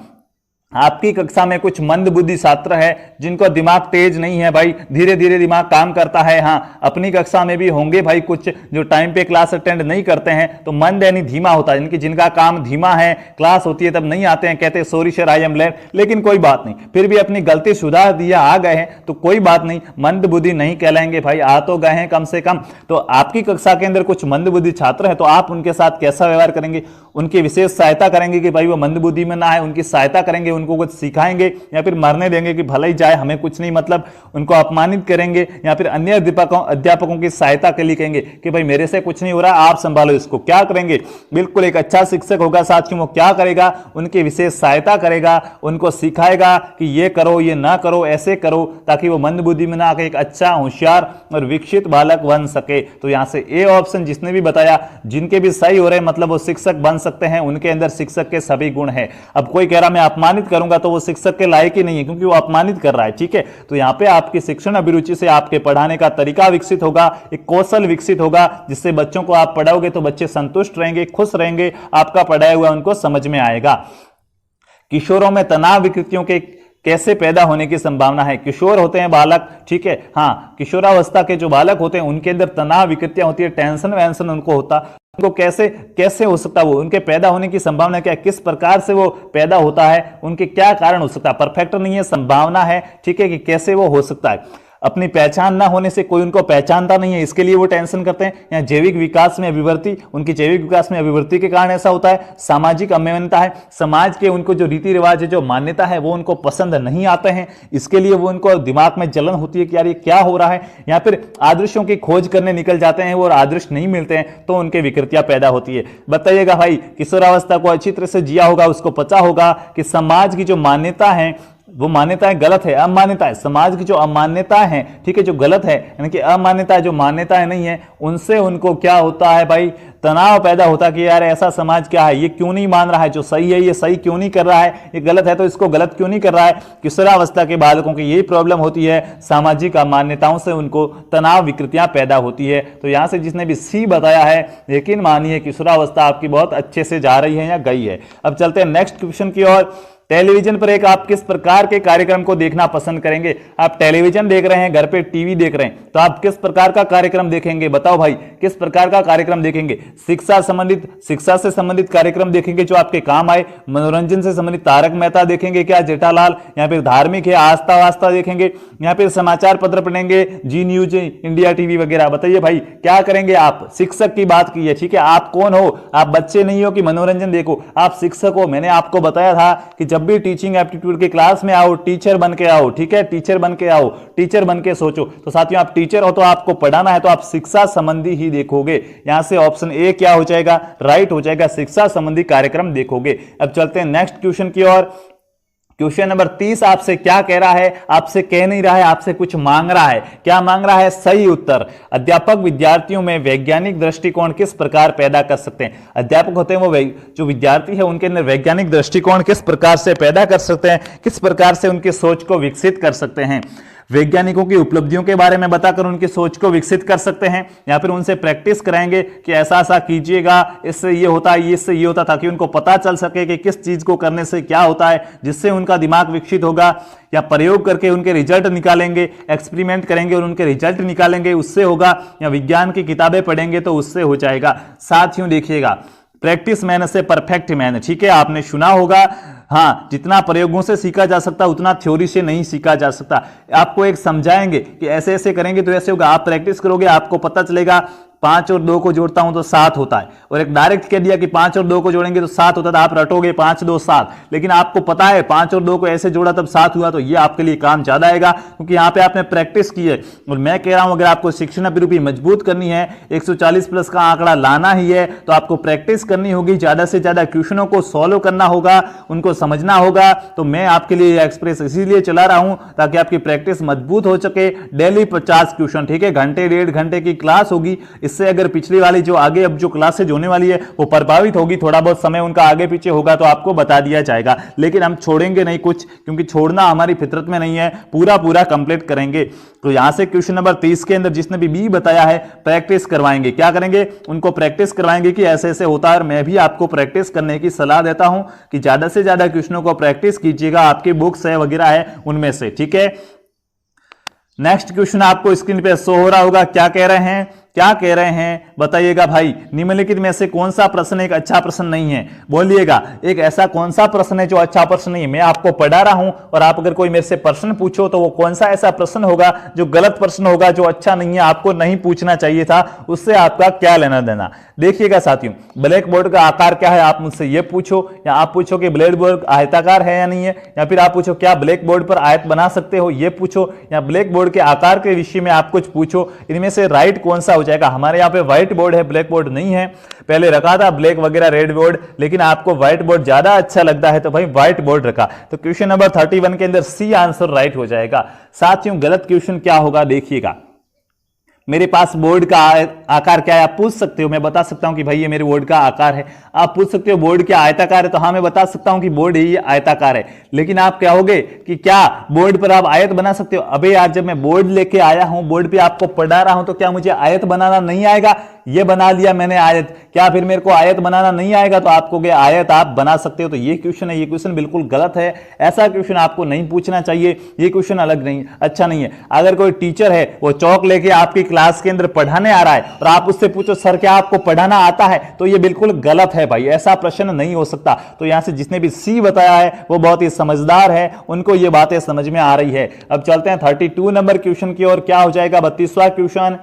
आपकी कक्षा में कुछ मंद बुद्धि छात्र है जिनको दिमाग तेज नहीं है, भाई धीरे धीरे दिमाग काम करता है। हाँ, अपनी कक्षा में भी होंगे भाई कुछ जो टाइम पे क्लास अटेंड नहीं करते हैं, तो मंद यानी धीमा होता है, जिनका काम धीमा है, क्लास होती है तब नहीं आते हैं, कहते हैं sorry sir I am late, लेकिन कोई बात नहीं, फिर भी अपनी गलती सुधार दिया, आ गए हैं तो कोई बात नहीं, मंद बुद्धि नहीं कहलाएंगे भाई, आ तो गए हैं कम से कम। तो आपकी कक्षा के अंदर कुछ मंद बुद्धि छात्र है, तो आप उनके साथ कैसा व्यवहार करेंगे, उनकी विशेष सहायता करेंगे कि भाई वो मंद बुद्धि में ना है, उनकी सहायता करेंगे, उनको कुछ सिखाएंगे या फिर मरने देंगे कि भले ही जाए, हमें कुछ नहीं मतलब, उनको अपमानित करेंगे या फिर अन्य अध्यापकों की सहायता के लिए कहेंगे कि भाई मेरे से कुछ नहीं हो रहा, आप संभालो इसको, क्या करेंगे? बिल्कुल एक अच्छा शिक्षक होगा साथियों, वो क्या करेगा? उनकी विशेष सहायता करेगा, उनको सिखाएगा कि ये करो, ये ना करो, ऐसे करो, ताकि वो मंदबुद्धि में ना आके एक अच्छा, होशियार और विकसित बालक बन सके। तो यहां से ए ऑप्शन जिसने भी बताया, जिनके भी सही हो रहे मतलब वो शिक्षक बन सकते हैं, उनके अंदर शिक्षक के सभी गुण हैं। अब कोई कह रहा मैं अपमानित करूंगा तो वो शिक्षक के लायक ही नहीं है, क्योंकि वो अपमानित कर रहा है। ठीक है, तो यहां पे आपकी शिक्षण अभिरुचि से आपके पढ़ाने का तरीका विकसित होगा, एक कौशल विकसित होगा, जिससे बच्चों को आप पढ़ाओगे तो बच्चे संतुष्ट रहेंगे, खुश रहेंगे, आपका पढ़ाया हुआ उनको समझ में आएगा। किशोरों में तनाव विकृतियों के कैसे पैदा होने की संभावना है? किशोर होते हैं बालक, ठीक है, हाँ, किशोरावस्था के जो बालक होते हैं उनके अंदर तनाव विकृतियां होती है, टेंशन वेंशन उनको होता, उनको कैसे कैसे हो सकता है, वो उनके पैदा होने की संभावना क्या है, किस प्रकार से वो पैदा होता है, उनके क्या कारण हो सकता है? परफेक्ट नहीं है, संभावना है, ठीक है, कि कैसे वो हो सकता है। अपनी पहचान ना होने से कोई उनको पहचानता नहीं है, इसके लिए वो टेंशन करते हैं। या जैविक विकास में अभिवृद्धि, उनकी जैविक विकास में अभिवृद्धि के कारण ऐसा होता है। सामाजिक अवमानना है, समाज के उनको जो रीति रिवाज है, जो मान्यता है, वो उनको पसंद नहीं आते हैं, इसके लिए वो उनको दिमाग में जलन होती है कि यार ये क्या हो रहा है। या फिर आदर्शों की खोज करने निकल जाते हैं वो और आदर्श नहीं मिलते हैं, तो उनके विकृतियां पैदा होती है। बताइएगा भाई, किशोरावस्था को अच्छी तरह से जिया होगा, उसको पता होगा कि समाज की जो मान्यता है वो मान्यताएं गलत है, अमान्यता है, समाज की जो अमान्यता है, ठीक है, जो गलत है, यानी कि अमान्यता जो मान्यताएं नहीं है, उनसे उनको क्या होता है भाई? तनाव पैदा होता है कि यार ऐसा समाज क्या है, ये क्यों नहीं मान रहा है, जो सही है ये सही क्यों नहीं कर रहा है, ये गलत है तो इसको गलत क्यों नहीं कर रहा है। किशोरावस्था के बालकों की यही प्रॉब्लम होती है, सामाजिक अमान्यताओं से उनको तनाव विकृतियां पैदा होती है। तो यहां से जिसने भी सी बताया है, यकीन मानिए किशोरावस्था आपकी बहुत अच्छे से जा रही है या गई है। अब चलते हैं नेक्स्ट क्वेश्चन की ओर। टेलीविजन पर एक आप किस प्रकार के कार्यक्रम को देखना पसंद करेंगे? आप टेलीविजन देख रहे हैं, घर पे टीवी देख रहे हैं, तो आप किस प्रकार का कार्यक्रम देखेंगे? बताओ भाई, किस प्रकार का कार्यक्रम देखेंगे? शिक्षा से संबंधित कार्यक्रम देखेंगे जो आपके काम आए, मनोरंजन से संबंधित तारक मेहता देखेंगे क्या, जेठालाल, या फिर धार्मिक है आस्था वास्ता देखेंगे, या फिर समाचार पत्र पढ़ेंगे, जी न्यूज, इंडिया टीवी वगैरह? बताइए भाई क्या करेंगे आप? शिक्षक की बात की है, ठीक है, आप कौन हो? आप बच्चे नहीं हो कि मनोरंजन देखो, आप शिक्षक हो। मैंने आपको बताया था कि जब भी टीचिंग एप्टीट्यूड की क्लास में आओ, टीचर बन के आओ, ठीक है, टीचर बन के आओ, टीचर बन के सोचो। तो साथियों, आप टीचर हो तो आपको पढ़ाना है, तो आप शिक्षा संबंधी ही देखोगे। यहां से ऑप्शन ए क्या हो जाएगा? राइट हो जाएगा, शिक्षा संबंधी कार्यक्रम देखोगे। अब चलते हैं नेक्स्ट क्वेश्चन की ओर। क्वेश्चन नंबर 30 आपसे क्या कह रहा है? आपसे कह नहीं रहा है, आपसे कुछ मांग रहा है। क्या मांग रहा है? सही उत्तर। अध्यापक विद्यार्थियों में वैज्ञानिक दृष्टिकोण किस प्रकार पैदा कर सकते हैं? अध्यापक होते हैं वो जो विद्यार्थी है उनके अंदर वैज्ञानिक दृष्टिकोण किस प्रकार से पैदा कर सकते हैं, किस प्रकार से उनकी सोच को विकसित कर सकते हैं। वैज्ञानिकों की उपलब्धियों के बारे में बताकर उनकी सोच को विकसित कर सकते हैं, या फिर उनसे प्रैक्टिस कराएंगे कि ऐसा ऐसा कीजिएगा, इससे ये होता है, इससे ये होता, ताकि उनको पता चल सके कि किस चीज को करने से क्या होता है, जिससे उनका दिमाग विकसित होगा। या प्रयोग करके उनके रिजल्ट निकालेंगे, एक्सपेरिमेंट करेंगे और उनके रिजल्ट निकालेंगे, उससे होगा। या विज्ञान की किताबें पढ़ेंगे तो उससे हो जाएगा। साथियों देखिएगा, प्रैक्टिस मैन से परफेक्ट मैन, ठीक है, आपने सुना होगा। हाँ, जितना प्रयोगों से सीखा जा सकता उतना थ्योरी से नहीं सीखा जा सकता। आपको एक समझाएंगे कि ऐसे ऐसे करेंगे तो ऐसे होगा, आप प्रैक्टिस करोगे, आपको पता चलेगा 5 और 2 को जोड़ता हूं तो 7 होता है। और एक डायरेक्ट कह दिया कि 5 और 2 को जोड़ेंगे तो 7 होता था, आप रटोगे 5 2 7, लेकिन आपको पता है 5 और 2 को ऐसे जोड़ा तब 7 हुआ, तो ये आपके लिए काम ज्यादा आएगा, क्योंकि यहाँ पे आपने प्रैक्टिस की है। और मैं कह रहा हूं, अगर आपको शिक्षण अभिरूपी मजबूत करनी है, 140 प्लस का आंकड़ा लाना ही है, तो आपको प्रैक्टिस करनी होगी, ज्यादा से ज्यादा क्वेश्चनों को सॉल्व करना होगा, उनको समझना होगा। तो मैं आपके लिए एक्सप्रेस इसीलिए चला रहा हूं ताकि आपकी प्रैक्टिस मजबूत हो सके। डेली 50 क्वेश्चन, ठीक है, घंटे 1.5 घंटे की क्लास होगी। इससे अगर पिछली वाली जो आगे अब जो क्लासेज होने वाली है वो प्रभावित होगी, थोड़ा बहुत समय उनका आगे पीछे होगा तो आपको बता दिया जाएगा, लेकिन हम छोड़ेंगे नहीं कुछ, क्योंकि छोड़ना हमारी फितरत में नहीं है, पूरा पूरा कंप्लीट करेंगे। तो यहां से क्वेश्चन नंबर 30 के अंदर जिसने भी बी बताया है, प्रैक्टिस करवाएंगे। क्या करेंगे? उनको प्रैक्टिस करवाएंगे कि ऐसे ऐसे होता है। और मैं भी आपको प्रैक्टिस करने की सलाह देता हूं कि ज्यादा से ज्यादा क्वेश्चनों को प्रैक्टिस कीजिएगा, आपकी बुक्स है वगैरह है उनमें से, ठीक है। नेक्स्ट क्वेश्चन आपको स्क्रीन पे शो हो रहा होगा, क्या कह रहे हैं क्या कह रहे हैं बताइएगा भाई। निम्नलिखित में से कौन सा प्रश्न एक अच्छा प्रश्न नहीं है, बोलिएगा एक ऐसा कौन सा प्रश्न है जो अच्छा प्रश्न नहीं है। मैं आपको पढ़ा रहा हूं और आप अगर कोई मेरे से प्रश्न पूछो तो वो कौन सा ऐसा प्रश्न होगा जो गलत प्रश्न होगा, जो अच्छा नहीं है, आपको नहीं पूछना चाहिए था, उससे आपका क्या लेना देना। देखिएगा साथियों, ब्लैक बोर्ड का आकार क्या है आप मुझसे ये पूछो, या आप पूछो कि ब्लैक बोर्ड आयताकार है या नहीं है, या फिर आप पूछो क्या ब्लैक बोर्ड पर आयत बना सकते हो ये पूछो, या ब्लैक बोर्ड के आकार के विषय में आप कुछ पूछो। इनमें से राइट कौन सा हो जाएगा। हमारे यहाँ पे व्हाइट बोर्ड है, ब्लैक बोर्ड नहीं है। पहले रखा था ब्लैक वगैरह रेड बोर्ड, लेकिन आपको व्हाइट बोर्ड ज्यादा अच्छा लगता है तो भाई व्हाइट बोर्ड रखा। तो क्वेश्चन नंबर 31 के अंदर सी आंसर राइट हो जाएगा। साथियों गलत क्वेश्चन क्या होगा देखिएगा। मेरे पास बोर्ड का आकार क्या है आप पूछ सकते हो, मैं बता सकता हूं कि भाई ये मेरे बोर्ड का आकार है। आप पूछ सकते हो बोर्ड क्या आयताकार है, तो हाँ मैं बता सकता हूं कि बोर्ड ये आयताकार है। लेकिन आप कहोगे कि क्या बोर्ड पर आप आयत बना सकते हो। अबे यार जब मैं बोर्ड लेके आया हूं, बोर्ड पे आपको पढ़ा रहा हूं, तो क्या मुझे आयत बनाना नहीं आएगा। ये बना लिया मैंने आयत, क्या फिर मेरे को आयत बनाना नहीं आएगा। तो आपको क्या आयत आप बना सकते हो। तो ये क्वेश्चन है, ये क्वेश्चन बिल्कुल गलत है। ऐसा क्वेश्चन आपको नहीं पूछना चाहिए, ये क्वेश्चन अलग नहीं अच्छा नहीं है। अगर कोई टीचर है वो चौक लेके आपकी क्लास के अंदर पढ़ाने आ रहा है और आप उससे पूछो सर क्या आपको पढ़ाना आता है, तो ये बिल्कुल गलत है भाई, ऐसा प्रश्न नहीं हो सकता। तो यहां से जिसने भी सी बताया है वो बहुत ही समझदार है, उनको ये बातें समझ में आ रही है। अब चलते हैं 32 नंबर क्वेश्चन की ओर। क्या हो जाएगा 32वां क्वेश्चन।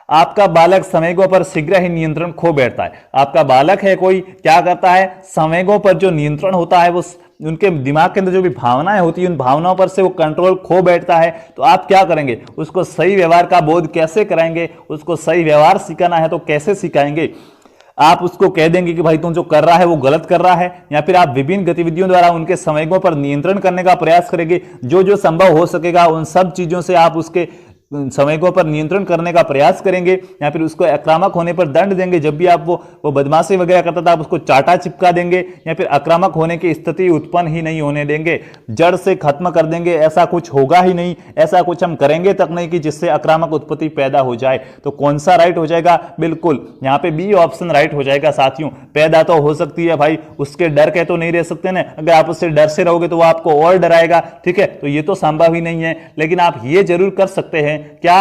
आपका बालक संवेगों पर शीघ्र ही नियंत्रण खो बैठता है। आपका बालक है कोई, क्या करता है, संवेगों पर जो नियंत्रण होता है, वो उनके दिमाग के अंदर जो भी भावनाएं होती है उन भावनाओं पर से वो कंट्रोल खो बैठता है। तो आप क्या करेंगे, उसको सही व्यवहार का बोध कैसे कराएंगे, उसको सही व्यवहार सिखाना है तो कैसे सिखाएंगे। आप उसको कह देंगे कि भाई तुम जो कर रहा है वो गलत कर रहा है, या फिर आप विभिन्न गतिविधियों द्वारा उनके संवेगों पर नियंत्रण करने का प्रयास करेंगे। जो जो संभव हो सकेगा उन सब चीजों से आप उसके संवेगों पर नियंत्रण करने का प्रयास करेंगे, या फिर उसको आक्रामक होने पर दंड देंगे। जब भी आप वो बदमाशी वगैरह करता था आप उसको चाटा चिपका देंगे, या फिर आक्रामक होने की स्थिति उत्पन्न ही नहीं होने देंगे, जड़ से खत्म कर देंगे। ऐसा कुछ होगा ही नहीं, ऐसा कुछ हम करेंगे तक नहीं कि जिससे आक्रामक उत्पत्ति पैदा हो जाए। तो कौन सा राइट हो जाएगा, बिल्कुल यहाँ पे बी ऑप्शन राइट हो जाएगा। साथियों पैदा तो हो सकती है भाई, उसके डर के तो नहीं रह सकते ना। अगर आप उससे डर से रहोगे तो वो आपको और डराएगा, ठीक है, तो ये तो संभव ही नहीं है। लेकिन आप ये जरूर कर सकते हैं, क्या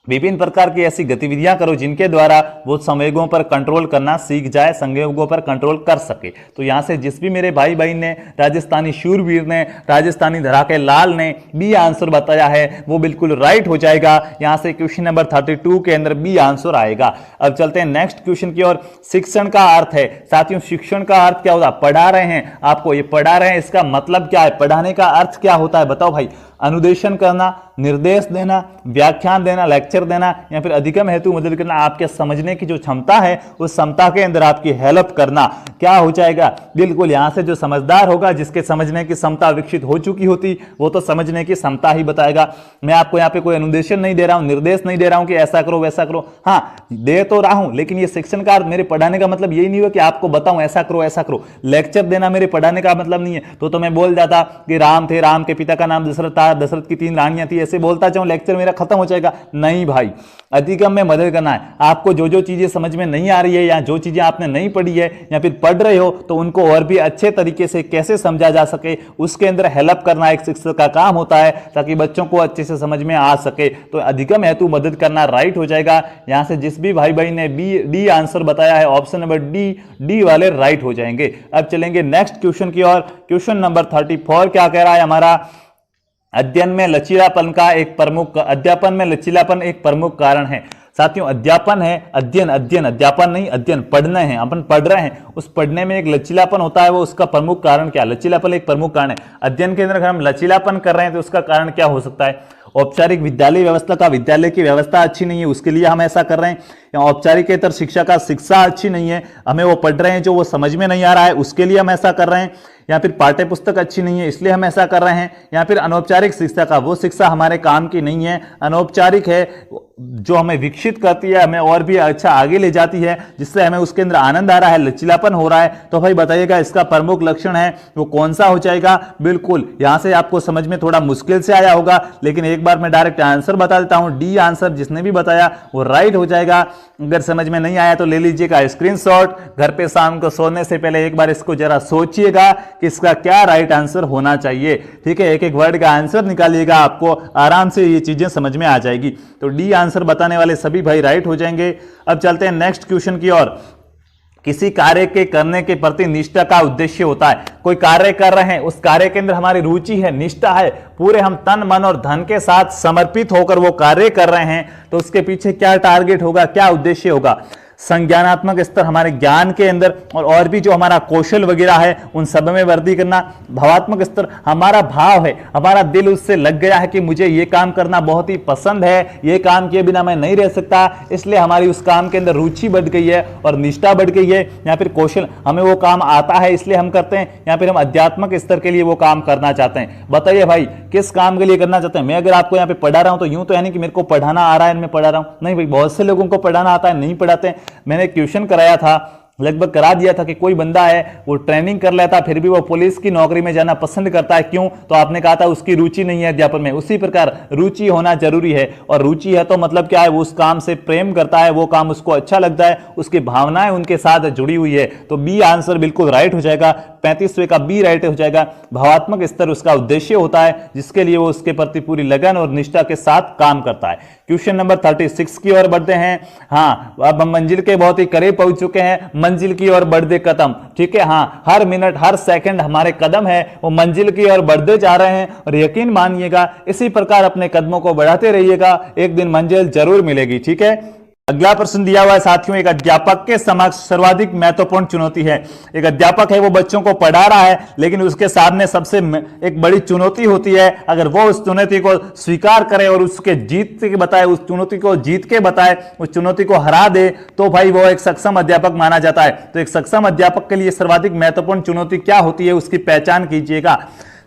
विभिन्न प्रकार की ऐसी गतिविधियां करो जिनके द्वारा वो संवेगों पर कंट्रोल करना सीख जाए, संवेगों पर कंट्रोल कर सके। तो यहां से जिस भी मेरे भाई बहन ने, राजस्थानी शूरवीर ने, राजस्थानी धराके लाल ने बी आंसर बताया है वो बिल्कुल राइट हो जाएगा। यहां से क्वेश्चन नंबर 32 के अंदर बी आंसर आएगा। अब चलते हैं नेक्स्ट क्वेश्चन की ओर। शिक्षण का अर्थ है, साथियों शिक्षण का अर्थ क्या होता है, पढ़ा रहे हैं आपको, ये पढ़ा रहे हैं इसका मतलब क्या है, पढ़ाने का अर्थ क्या होता है बताओ भाई। अनुदेशन करना, निर्देश देना, व्याख्यान देना, लेक्चर देना, या फिर अधिगम हेतु मदद करना। आपके समझने की जो क्षमता है उस क्षमता के अंदर आपकी हेल्प करना। क्या हो जाएगा, बिल्कुल यहां से जो समझदार होगा, जिसके समझने की क्षमता विकसित हो चुकी होती, वो तो समझने की क्षमता ही बताएगा। मैं आपको यहाँ पे कोई अनुदेशन नहीं दे रहा हूं, निर्देश नहीं दे रहा हूं कि ऐसा करो वैसा करो, हाँ दे तो रहा हूं, लेकिन ये शिक्षण का मेरे पढ़ाने का मतलब यही नहीं हुआ कि आपको बताऊं ऐसा करो ऐसा करो। लेक्चर देना मेरे पढ़ाने का मतलब नहीं है। तो मैं बोल जाता कि राम थे, राम के पिता का नाम दशरथ था, दशरथ की 3 रानियां थी, ऐसे बोलता जाऊं लेक्चर मेरा खत्म हो जाएगा। नहीं भाई, अधिगम में मदद करना है। आपको जो जो चीजें समझ में नहीं आ रही है, या जो चीजें आपने नहीं पढ़ी है या फिर पढ़ रहे हो, तो उनको और भी अच्छे तरीके से कैसे समझा जा सके उसके अंदर हेल्प करना एक शिक्षक का काम होता है, ताकि बच्चों को अच्छे से समझ में आ सके। तो अधिगम हेतु मदद करना राइट हो जाएगा। यहां से जिस भी भाई भाई ने डी आंसर बताया है, ऑप्शन नंबर डी वाले राइट हो जाएंगे। अब चलेंगे नेक्स्ट क्वेश्चन की ओर। क्वेश्चन नंबर 34 क्या कह रहा है हमारा, अध्ययन में लचीलापन का एक प्रमुख, अध्यापन में लचीलापन एक प्रमुख कारण है। साथियों अध्यापन है, अध्ययन अध्यापन नहीं, अध्ययन पढ़ना है, अपन पढ़ रहे हैं, उस पढ़ने में एक लचीलापन होता है, वो उसका प्रमुख कारण क्या, लचीलापन एक प्रमुख कारण है। अध्ययन के अंदर अगर हम लचीलापन कर रहे हैं तो उसका कारण क्या हो सकता है। औपचारिक विद्यालय व्यवस्था का, विद्यालय की व्यवस्था अच्छी नहीं है, उसके लिए हम ऐसा कर रहे हैं। या औपचारिकेतर शिक्षा का शिक्षा अच्छी नहीं है, हमें वो पढ़ रहे हैं जो वो समझ में नहीं आ रहा है, उसके लिए हम ऐसा कर रहे हैं। या फिर पाठ्य पुस्तक अच्छी नहीं है इसलिए हम ऐसा कर रहे हैं। या फिर अनौपचारिक शिक्षा का, वो शिक्षा हमारे काम की नहीं है, अनौपचारिक है जो हमें विकसित करती है, हमें और भी अच्छा आगे ले जाती है, जिससे हमें उसके अंदर आनंद आ रहा है, लचीलापन हो रहा है। तो भाई बताइएगा इसका प्रमुख लक्षण है वो कौन सा हो जाएगा। बिल्कुल यहां से आपको समझ में थोड़ा मुश्किल से आया होगा, लेकिन एक बार मैं डायरेक्ट आंसर बता देता हूं। डी आंसर जिसने भी बताया वो राइट हो जाएगा। अगर समझ में नहीं आया तो ले लीजिएगा स्क्रीनशॉट, घर पे शाम को सोने से पहले एक बार इसको जरा सोचिएगा कि इसका क्या राइट आंसर होना चाहिए। ठीक है, एक एक वर्ड का आंसर निकालिएगा, आपको आराम से ये चीजें समझ में आ जाएगी। तो डी आंसर आंसर बताने वाले सभी भाई राइट हो जाएंगे। अब चलते हैं नेक्स्ट क्वेश्चन की ओर। किसी कार्य के करने के प्रति निष्ठा का उद्देश्य होता है। कोई कार्य कर रहे हैं, उस कार्य के अंदर हमारी रुचि है, निष्ठा है, पूरे हम तन मन और धन के साथ समर्पित होकर वो कार्य कर रहे हैं, तो उसके पीछे क्या टारगेट होगा, क्या उद्देश्य होगा। संज्ञानात्मक स्तर हमारे ज्ञान के अंदर और भी जो हमारा कौशल वगैरह है उन सब में वृद्धि करना। भावात्मक स्तर हमारा भाव है, हमारा दिल उससे लग गया है कि मुझे ये काम करना बहुत ही पसंद है, ये काम किए बिना मैं नहीं रह सकता, इसलिए हमारी उस काम के अंदर रुचि बढ़ गई है और निष्ठा बढ़ गई है। या फिर कौशल, हमें वो काम आता है इसलिए हम करते हैं, या फिर हम अध्यात्मक स्तर के लिए वो काम करना चाहते हैं। बताइए भाई किस काम के लिए करना चाहते हैं। मैं अगर आपको यहाँ पे पढ़ा रहा हूं तो यूं तो यानी कि मेरे को पढ़ाना आ रहा है, मैं पढ़ा रहा हूं, नहीं भाई, बहुत से लोगों को पढ़ाना आता है, नहीं पढ़ाते हैं। मैंने ट्यूशन कराया था, लगभग करा दिया था कि कोई बंदा है वो ट्रेनिंग कर लेता फिर भी वो पुलिस की नौकरी में जाना पसंद करता है, क्यों? तो आपने कहा था उसकी रुचि नहीं है अध्यापन में। उसी प्रकार रुचि होना जरूरी है, और रुचि है तो मतलब क्या है, वो उस काम से प्रेम करता है, वो काम उसको अच्छा लगता है, उसकी भावनाएं उनके साथ जुड़ी हुई है। तो बी आंसर बिल्कुल राइट हो जाएगा, 35वें का बी राइट हो जाएगा। भावात्मक स्तर उसका उद्देश्य होता है जिसके लिए वो उसके प्रति पूरी लगन और निष्ठा के साथ काम करता है। क्वेश्चन नंबर 36 की ओर बढ़ते हैं। हाँ, अब हम मंजिल के बहुत ही करीब पहुंच चुके हैं, मंजिल की ओर बढ़ते कदम, ठीक है। हाँ, हर मिनट हर सेकंड हमारे कदम है वो मंजिल की ओर बढ़ते जा रहे हैं, और यकीन मानिएगा इसी प्रकार अपने कदमों को बढ़ाते रहिएगा, एक दिन मंजिल जरूर मिलेगी, ठीक है। अगला प्रश्न दिया हुआ है साथियों, एक अध्यापक के समक्ष सर्वाधिक महत्वपूर्ण चुनौती है। एक अध्यापक है, वो बच्चों को पढ़ा रहा है, लेकिन उसके सामने सबसे एक बड़ी चुनौती होती है। अगर वो उस चुनौती को स्वीकार करे और उसके जीत के बताए, उस चुनौती को जीत के बताए, उस चुनौती को हरा दे, तो भाई वो एक सक्षम अध्यापक माना जाता है। तो एक सक्षम अध्यापक के लिए सर्वाधिक महत्वपूर्ण चुनौती क्या होती है, उसकी पहचान कीजिएगा।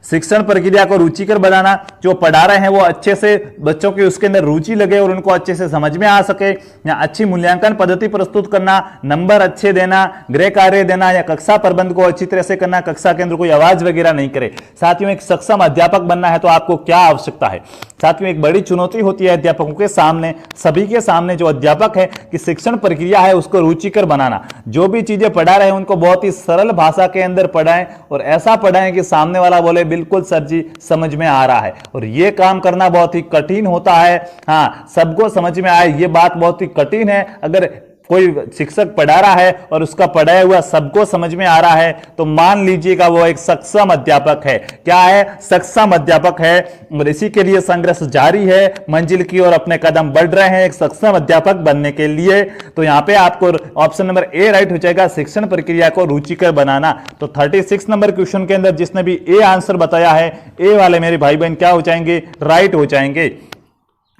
शिक्षण प्रक्रिया को रुचिकर बनाना, जो पढ़ा रहे हैं वो अच्छे से बच्चों की उसके अंदर रुचि लगे और उनको अच्छे से समझ में आ सके, या अच्छी मूल्यांकन पद्धति प्रस्तुत करना, नंबर अच्छे देना, गृह कार्य देना, या कक्षा प्रबंध को अच्छी तरह से करना, कक्षा के अंदर कोई आवाज वगैरह नहीं करे। साथियों, एक सक्षम अध्यापक बनना है तो आपको क्या आवश्यकता है। साथियों, एक बड़ी चुनौती होती है अध्यापकों के सामने, सभी के सामने जो अध्यापक है कि शिक्षण प्रक्रिया है उसको रुचिकर बनाना। जो भी चीजें पढ़ा रहे हैं उनको बहुत ही सरल भाषा के अंदर पढ़ाएं और ऐसा पढ़ाएं कि सामने वाला बोले बिल्कुल सर जी समझ में आ रहा है। और यह काम करना बहुत ही कठिन होता है। हाँ, सबको समझ में आए ये बात बहुत ही कठिन है। अगर कोई शिक्षक पढ़ा रहा है और उसका पढ़ाया हुआ सबको समझ में आ रहा है तो मान लीजिएगा वो एक सक्षम अध्यापक है। क्या है? सक्षम अध्यापक है। और इसी के लिए संघर्ष जारी है, मंजिल की ओर अपने कदम बढ़ रहे हैं एक सक्षम अध्यापक बनने के लिए। तो यहां पे आपको ऑप्शन नंबर ए राइट हो जाएगा, शिक्षण प्रक्रिया को रुचिकर बनाना। तो 36 नंबर क्वेश्चन के अंदर जिसने भी ए आंसर बताया है, ए वाले मेरे भाई बहन क्या हो जाएंगे? राइट हो जाएंगे।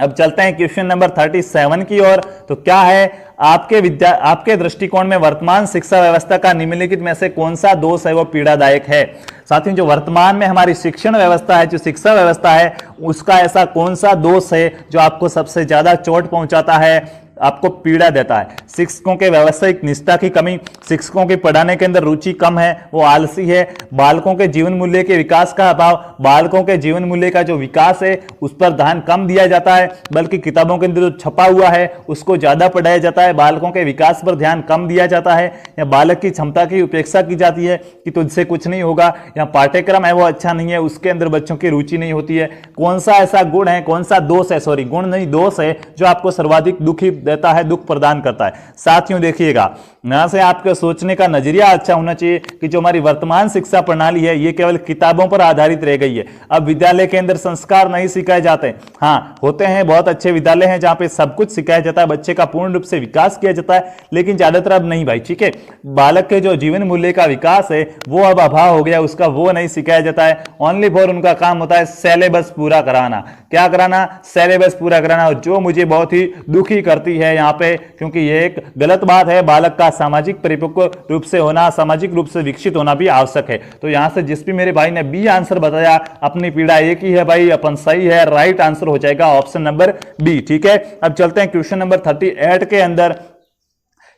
अब चलते हैं क्वेश्चन नंबर 37 की ओर। तो क्या है? आपके दृष्टिकोण में वर्तमान शिक्षा व्यवस्था का निम्नलिखित में से कौन सा दोष है वो पीड़ादायक है? साथियों, जो वर्तमान में हमारी शिक्षण व्यवस्था है, जो शिक्षा व्यवस्था है, उसका ऐसा कौन सा दोष है जो आपको सबसे ज्यादा चोट पहुंचाता है, आपको पीड़ा देता है? शिक्षकों के व्यावसायिक निष्ठा की कमी, शिक्षकों के पढ़ाने के अंदर रुचि कम है, वो आलसी है, बालकों के जीवन मूल्य के विकास का अभाव, बालकों के जीवन मूल्य का जो विकास है उस पर ध्यान कम दिया जाता है, बल्कि किताबों के अंदर जो छपा हुआ है उसको ज्यादा पढ़ाया जाता है, बालकों के विकास पर ध्यान कम दिया जाता है, या बालक की क्षमता की उपेक्षा की जाती है कि तुझसे कुछ नहीं होगा, या पाठ्यक्रम है वो अच्छा नहीं है, उसके अंदर बच्चों की रुचि नहीं होती है। कौन सा ऐसा गुण है, कौन सा दोष है, सॉरी गुण नहीं दोष है, जो आपको सर्वाधिक दुखी देता है, दुख प्रदान करता है? साथियों देखिएगा, यहां से आपके सोचने का नजरिया अच्छा होना चाहिए कि जो हमारी वर्तमान शिक्षा प्रणाली है ये केवल किताबों पर आधारित रह गई है। अब विद्यालय के अंदर संस्कार नहीं सिखाए जाते। हाँ, होते हैं बहुत अच्छे विद्यालय हैं जहां पे सब कुछ सिखाया जाता है, बच्चे का पूर्ण रूप से विकास किया जाता है, लेकिन ज्यादातर अब नहीं भाई, ठीक है। बालक के जो जीवन मूल्य का विकास है वो अब अभाव हो गया, उसका वो नहीं सिखाया जाता है। ओनली फॉर उनका काम होता है सिलेबस पूरा कराना। क्या कराना? सिलेबस पूरा कराना। और जो मुझे बहुत ही दुखी करती है यहाँ पे, क्योंकि ये एक गलत बात है, बालक का सामाजिक परिपक्व रूप से होना, सामाजिक रूप से विकसित होना भी आवश्यक है। तो यहां से जिस भी मेरे भाई ने बी आंसर बताया, अपनी पीड़ा एक ही है भाई, अपन सही है, राइट आंसर हो जाएगा ऑप्शन नंबर बी, ठीक है। अब चलते हैं क्वेश्चन नंबर 38 के अंदर।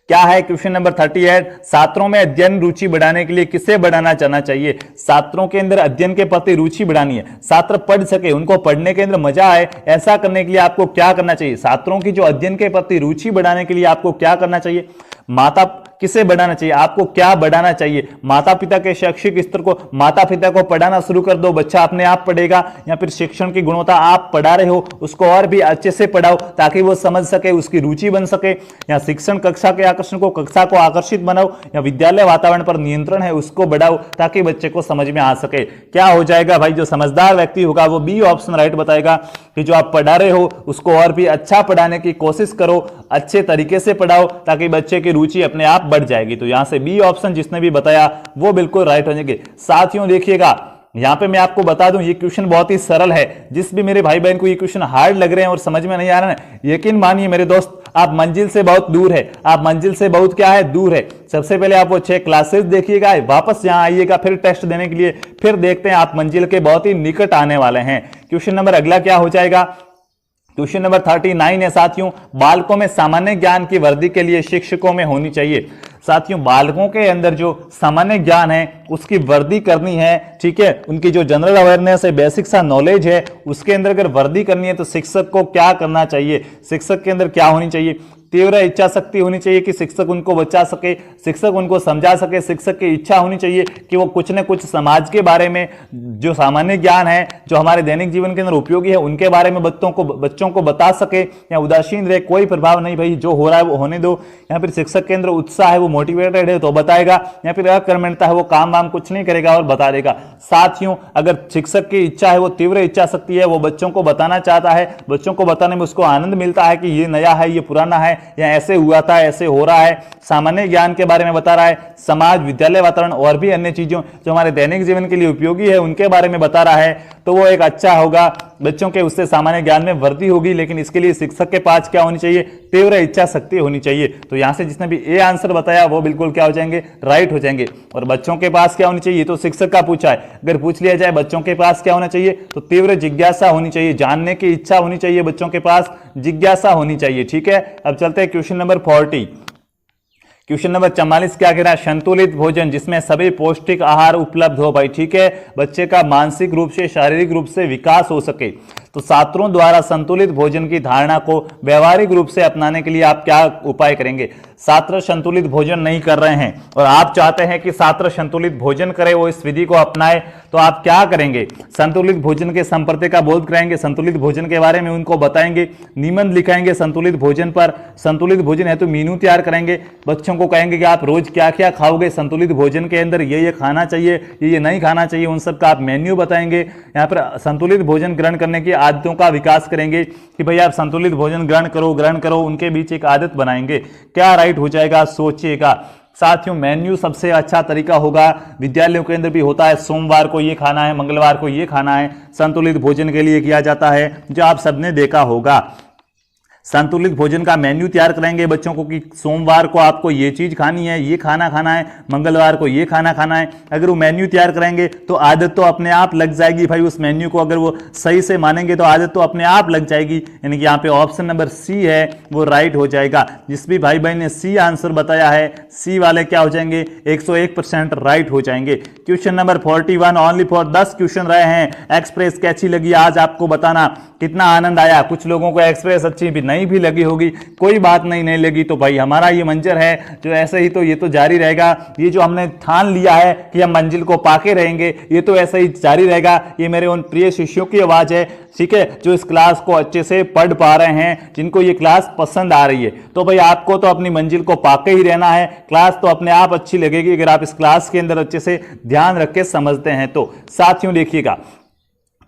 क्या है क्वेश्चन नंबर 38? छात्रों में अध्ययन रुचि बढ़ाने के लिए किसे बढ़ाना चाहना चाहिए? छात्रों के अंदर अध्ययन के प्रति रुचि बढ़ानी है, छात्र पढ़ सके, उनको पढ़ने के अंदर मजा आए, ऐसा करने के लिए आपको क्या करना चाहिए? छात्रों की जो अध्ययन के प्रति रुचि बढ़ाने के लिए आपको क्या करना चाहिए? माता किसे बढ़ाना चाहिए, आपको क्या बढ़ाना चाहिए। माता पिता के शैक्षिक स्तर को, माता पिता को पढ़ाना शुरू कर दो, बच्चा अपने आप पढ़ेगा। या फिर शिक्षण की गुणवत्ता आप पढ़ा रहे हो, उसको और भी अच्छे से पढ़ाओ ताकि वो समझ सके, उसकी रुचि बन सके। या शिक्षण कक्षा के आकर्षण को, कक्षा को आकर्षित बनाओ। या विद्यालय वातावरण पर नियंत्रण है उसको बढ़ाओ ताकि बच्चे को समझ में आ सके। क्या हो जाएगा भाई, जो समझदार व्यक्ति होगा वो बी ऑप्शन राइट बताएगा कि जो आप पढ़ा रहे हो उसको और भी अच्छा पढ़ाने की कोशिश करो, अच्छे तरीके से पढ़ाओ ताकि बच्चे की रुचि अपने आप बढ़ जाएगी। तो यहां से बी ऑप्शन जिसने भी बताया वो बिल्कुल राइट हो जाएंगे। साथियों देखिएगा, यहां पे मैं आपको बता दूं ये क्वेश्चन बहुत ही सरल है। जिस भी मेरे भाई बहन को ये क्वेश्चन हार्ड लग रहे हैं और समझ में नहीं आ रहा है, यकीन मानिए मेरे दोस्त, आप मंजिल से बहुत दूर है। आप मंजिल से बहुत क्या है, दूर है। सबसे पहले आप वो 6 क्लासेस देखिएगा, वापस यहां आइएगा फिर टेस्ट देने के लिए, फिर देखते हैं आप मंजिल के बहुत ही निकट आने वाले हैं। क्वेश्चन नंबर अगला क्या हो जाएगा, क्वेश्चन नंबर 39 है साथियों, बालकों में सामान्य ज्ञान की वृद्धि के लिए शिक्षकों में होनी चाहिए। साथियों बालकों के अंदर जो सामान्य ज्ञान है उसकी वृद्धि करनी है, ठीक है, उनकी जो जनरल अवेयरनेस है, बेसिक सा नॉलेज है, उसके अंदर अगर वृद्धि करनी है तो शिक्षक को क्या करना चाहिए, शिक्षक के अंदर क्या होनी चाहिए, तीव्र इच्छा शक्ति होनी चाहिए कि शिक्षक उनको बचा सके, शिक्षक उनको समझा सके, शिक्षक की इच्छा होनी चाहिए कि वो कुछ न कुछ समाज के बारे में जो सामान्य ज्ञान है, जो हमारे दैनिक जीवन के अंदर उपयोगी है, उनके बारे में बच्चों को बता सके। या उदासीन रहे, कोई प्रभाव नहीं, भाई जो हो रहा है वो होने दो। या फिर शिक्षक के अंदर उत्साह है, वो मोटिवेटेड है तो बताएगा, या फिर अकर्मण्यता है, वो काम वाम कुछ नहीं करेगा और बता देगा। साथियों अगर शिक्षक की इच्छा है, वो तीव्र इच्छा शक्ति है, वो बच्चों को बताना चाहता है, बच्चों को बताने में उसको आनंद मिलता है कि ये नया है, ये पुराना है, या ऐसे हुआ था, ऐसे हो रहा है, सामान्य ज्ञान के बारे में बता रहा है, समाज, विद्यालय वातावरण और भी अन्य चीजों जो हमारे दैनिक जीवन के लिए उपयोगी है उनके बारे में बता रहा है, तो वो एक अच्छा होगा, बच्चों के उससे सामान्य ज्ञान में वृद्धि होगी। लेकिन इसके लिए शिक्षक के पास क्या होनी चाहिए, तीव्र इच्छा शक्ति होनी चाहिए। तो यहां से जिसने भी ए आंसर बताया वो बिल्कुल क्या हो जाएंगे, राइट हो जाएंगे। और बच्चों के पास क्या होनी चाहिए, तो शिक्षक का पूछा है, अगर पूछ लिया जाए बच्चों के पास क्या होना चाहिए, तो तीव्र जिज्ञासा होनी चाहिए, जानने की इच्छा होनी चाहिए, बच्चों के पास जिज्ञासा होनी चाहिए। ठीक है, अब चलते हैं क्वेश्चन नंबर 40। क्वेश्चन नंबर 44 क्या कह रहा है, संतुलित भोजन जिसमें सभी पौष्टिक आहार उपलब्ध हो। भाई ठीक है, बच्चे का मानसिक रूप से, शारीरिक रूप से विकास हो सके। तो छात्रों द्वारा संतुलित भोजन की धारणा को व्यवहारिक रूप से अपनाने के लिए आप क्या उपाय करेंगे। छात्र संतुलित भोजन नहीं कर रहे हैं और आप चाहते हैं कि छात्र संतुलित भोजन करें, वो इस विधि को अपनाए, तो आप क्या करेंगे, संतुलित भोजन के संप्रति का बोध कराएंगे, संतुलित भोजन के बारे में उनको बताएंगे, निबंध लिखाएंगे संतुलित भोजन पर, संतुलित भोजन है तो मेनू तैयार करेंगे, बच्चों को कहेंगे कि आप रोज क्या क्या खाओगे, संतुलित भोजन के अंदर ये खाना चाहिए, ये नहीं खाना चाहिए, उन सब का आप मेन्यू बताएंगे। यहाँ पर संतुलित भोजन ग्रहण करने की आदतों का विकास करेंगे कि भाई आप संतुलित भोजन ग्रहण करो, उनके बीच एक आदत बनाएंगे। क्या राइट हो जाएगा, सोचिएगा। साथियों मेन्यू सबसे अच्छा तरीका होगा, विद्यालयों के अंदर भी होता है, सोमवार को ये खाना है, मंगलवार को ये खाना है, संतुलित भोजन के लिए किया जाता है, जो आप सबने देखा होगा। संतुलित भोजन का मेन्यू तैयार कराएंगे बच्चों को कि सोमवार को आपको ये चीज खानी है, ये खाना खाना है, मंगलवार को ये खाना खाना है। अगर वो मेन्यू तैयार कराएंगे तो आदत तो अपने आप लग जाएगी भाई, उस मेन्यू को अगर वो सही से मानेंगे तो आदत तो अपने आप लग जाएगी। यानी कि यहाँ पे ऑप्शन नंबर सी है वो राइट हो जाएगा। जिस भी भाई बहन ने सी आंसर बताया है, सी वाले क्या हो जाएंगे, 101% राइट हो जाएंगे। Question number 41, only for 10 question रहे हैं। एक्सप्रेस कैसी लगी आज आपको बताना, कितना आनंद आया। कुछ लोगों को एक्सप्रेस अच्छी भी नहीं भी लगी होगी, कोई बात नहीं लगी तो भाई हमारा ये मंजर है जो ऐसे ही तो ये तो जारी रहेगा। ये जो हमने ठान लिया है कि हम मंजिल को पाके रहेंगे, ये तो ऐसे ही जारी रहेगा। ये मेरे उन प्रिय शिष्यों की आवाज है, ठीक है, जो इस क्लास को अच्छे से पढ़ पा रहे हैं, जिनको ये क्लास पसंद आ रही है। तो भाई आपको तो अपनी मंजिल को पाके ही रहना है, क्लास तो अपने आप अच्छी लगेगी अगर आप इस क्लास के अंदर अच्छे से ध्यान रख के समझते हैं। तो साथियों देखिएगा,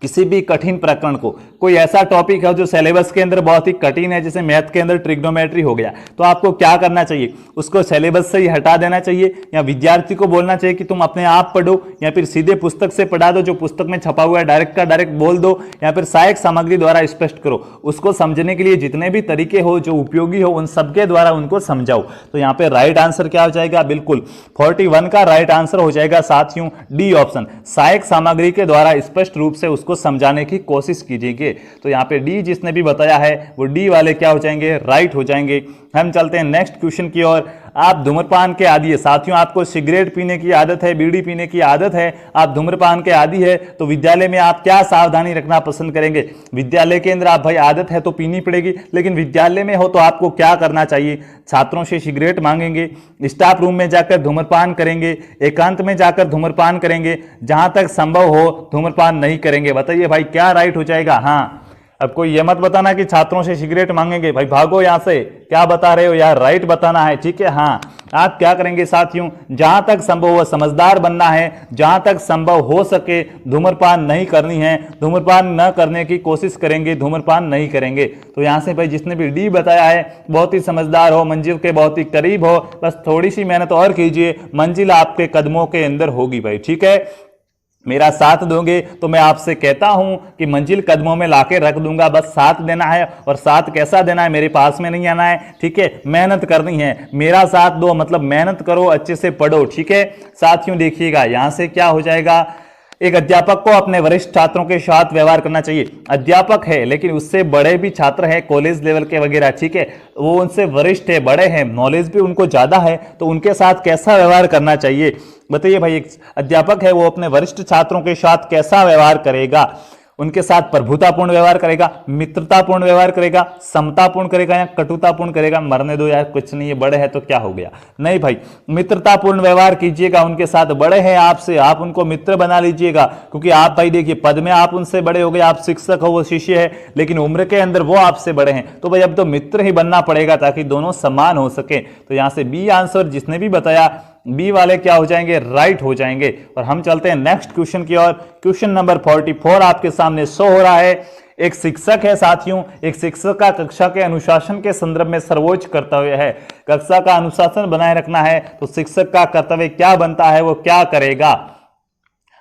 किसी भी कठिन प्रकरण को, कोई ऐसा टॉपिक है जो सिलेबस के अंदर बहुत ही कठिन है, जैसे मैथ के अंदर ट्रिग्नोमेट्री हो गया, तो आपको क्या करना चाहिए, उसको सिलेबस से ही हटा देना चाहिए, या विद्यार्थी को बोलना चाहिए कि तुम अपने आप पढ़ो, या फिर सीधे पुस्तक से पढ़ा दो, जो पुस्तक में छपा हुआ है डायरेक्ट का डायरेक्ट बोल दो, या फिर सहायक सामग्री द्वारा स्पष्ट करो। उसको समझने के लिए जितने भी तरीके हो जो उपयोगी हो उन सबके द्वारा उनको समझाओ। तो यहाँ पे राइट आंसर क्या हो जाएगा, बिल्कुल 41 का राइट आंसर हो जाएगा साथियों डी ऑप्शन। सहायक सामग्री के द्वारा स्पष्ट रूप से उसको समझाने की कोशिश कीजिए। तो यहाँ पे डी जिसने भी बताया है वो डी वाले क्या हो जाएंगे, राइट हो जाएंगे। हम चलते हैं नेक्स्ट क्वेश्चन की ओर। आप धूम्रपान के आदी है। साथियों, आपको सिगरेट पीने की आदत है, बीड़ी पीने की आदत है, आप धूम्रपान के आदी है, तो विद्यालय में आप क्या सावधानी रखना पसंद करेंगे? विद्यालय के अंदर आप भाई आदत है तो पीनी पड़ेगी, लेकिन विद्यालय में हो तो आपको क्या करना चाहिए? छात्रों से सिगरेट मांगेंगे, स्टाफ रूम में जाकर धूम्रपान करेंगे, एकांत में जाकर धूम्रपान करेंगे, जहां तक संभव हो धूम्रपान नहीं करेंगे। बताइए भाई क्या राइट हो जाएगा? हाँ, अब कोई ये मत बताना कि छात्रों से सिगरेट मांगेंगे, भाई भागो यहां से, क्या बता रहे हो यार? राइट बताना है, ठीक है। हाँ, आप क्या करेंगे साथियों? जहां तक संभव हो समझदार बनना है, जहां तक संभव हो सके धूम्रपान नहीं करनी है, धूम्रपान न करने की कोशिश करेंगे, धूम्रपान नहीं करेंगे। तो यहां से भाई जिसने भी डी बताया है बहुत ही समझदार हो, मंजिल के बहुत ही करीब हो, बस थोड़ी सी मेहनत और कीजिए, मंजिल आपके कदमों के अंदर होगी भाई, ठीक है। मेरा साथ दोगे तो मैं आपसे कहता हूं कि मंजिल कदमों में लाके रख दूंगा, बस साथ देना है। और साथ कैसा देना है? मेरे पास में नहीं आना है, ठीक है, मेहनत करनी है। मेरा साथ दो मतलब मेहनत करो, अच्छे से पढ़ो, ठीक है। साथियों देखिएगा यहां से क्या हो जाएगा, एक अध्यापक को अपने वरिष्ठ छात्रों के साथ व्यवहार करना चाहिए। अध्यापक है लेकिन उससे बड़े भी छात्र हैं, कॉलेज लेवल के वगैरह, ठीक है, वो उनसे वरिष्ठ है, बड़े हैं, नॉलेज भी उनको ज्यादा है, तो उनके साथ कैसा व्यवहार करना चाहिए? बताइए भाई, एक अध्यापक है वो अपने वरिष्ठ छात्रों के साथ कैसा व्यवहार करेगा? उनके साथ प्रभुतापूर्ण व्यवहार करेगा, मित्रतापूर्ण व्यवहार करेगा, समतापूर्ण करेगा या कटुतापूर्ण करेगा? मरने दो यार, कुछ नहीं है, बड़े हैं तो क्या हो गया? नहीं भाई, मित्रतापूर्ण व्यवहार कीजिएगा उनके साथ। बड़े हैं आपसे, आप उनको मित्र बना लीजिएगा, क्योंकि आप भाई देखिए पद में आप उनसे बड़े हो गए, आप शिक्षक हो, वो शिष्य है, लेकिन उम्र के अंदर वो आपसे बड़े हैं, तो भाई अब तो मित्र ही बनना पड़ेगा ताकि दोनों समान हो सके। तो यहां से बी आंसर जिसने भी बताया, बी वाले क्या हो जाएंगे? राइट हो जाएंगे। और हम चलते हैं नेक्स्ट क्वेश्चन की ओर। क्वेश्चन नंबर 44 आपके सामने शो हो रहा है। एक शिक्षक है साथियों, एक शिक्षक का कक्षा के अनुशासन के संदर्भ में सर्वोच्च कर्तव्य है। कक्षा का अनुशासन बनाए रखना है तो शिक्षक का कर्तव्य क्या बनता है? वो क्या करेगा?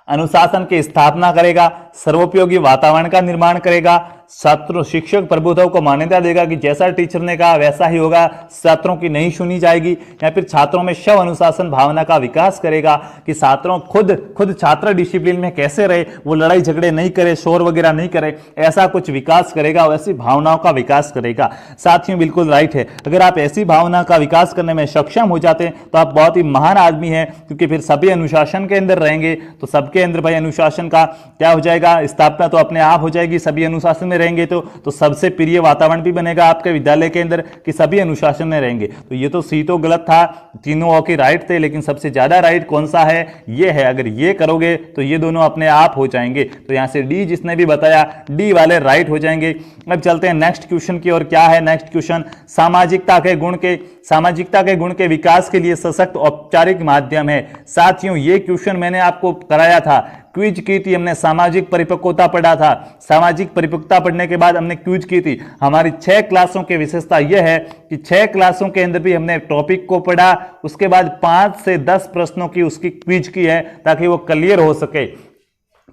अनुशासन की स्थापना करेगा, सर्वोपयोगी वातावरण का निर्माण करेगा, छात्रों शिक्षक प्रबुद्धों को मान्यता देगा कि जैसा टीचर ने कहा वैसा ही होगा, छात्रों की नहीं सुनी जाएगी, या फिर छात्रों में स्व अनुशासन भावना का विकास करेगा कि छात्रों खुद छात्र डिसिप्लिन में कैसे रहे, वो लड़ाई झगड़े नहीं करे, शोर वगैरह नहीं करे, ऐसा कुछ विकास करेगा, वैसी भावनाओं का विकास करेगा। साथियों बिल्कुल राइट है। अगर आप ऐसी भावना का विकास करने में सक्षम हो जाते हैं तो आप बहुत ही महान आदमी हैं, क्योंकि फिर सभी अनुशासन के अंदर रहेंगे तो सबके अंदर भाई अनुशासन का क्या हो जाएगा? स्थापना तो अपने आप हो जाएगी। सभी अनुशासन में रहेंगे तो सबसे प्रिय वातावरण भी बनेगा आपके विद्यालय के अंदर कि सभी अनुशासन में रहेंगे। तो ये तो सी तो गलत था, तीनों ओके राइट थे, लेकिन सबसे ज्यादा राइट कौन सा है? ये है। अगर ये करोगे तो ये दोनों अपने आप हो जाएंगे। तो यहां से डी जिसने भी बताया, डी वाले राइट हो जाएंगे। अब चलते हैं नेक्स्ट क्वेश्चन की ओर। क्या है नेक्स्ट क्वेश्चन? सामाजिकता के गुण के विकास के लिए सशक्त औपचारिक माध्यम है। साथियों ये क्वेश्चन मैंने आपको कराया था, क्विज की थी हमने, सामाजिक परिपक्वता पढ़ा था। सामाजिक परिपक्वता पढ़ने के बाद हमने क्विज की थी। हमारी 6 क्लासों की विशेषता यह है कि 6 क्लासों के अंदर भी हमने टॉपिक को पढ़ा, उसके बाद 5 से 10 प्रश्नों की उसकी क्विज की है ताकि वो क्लियर हो सके।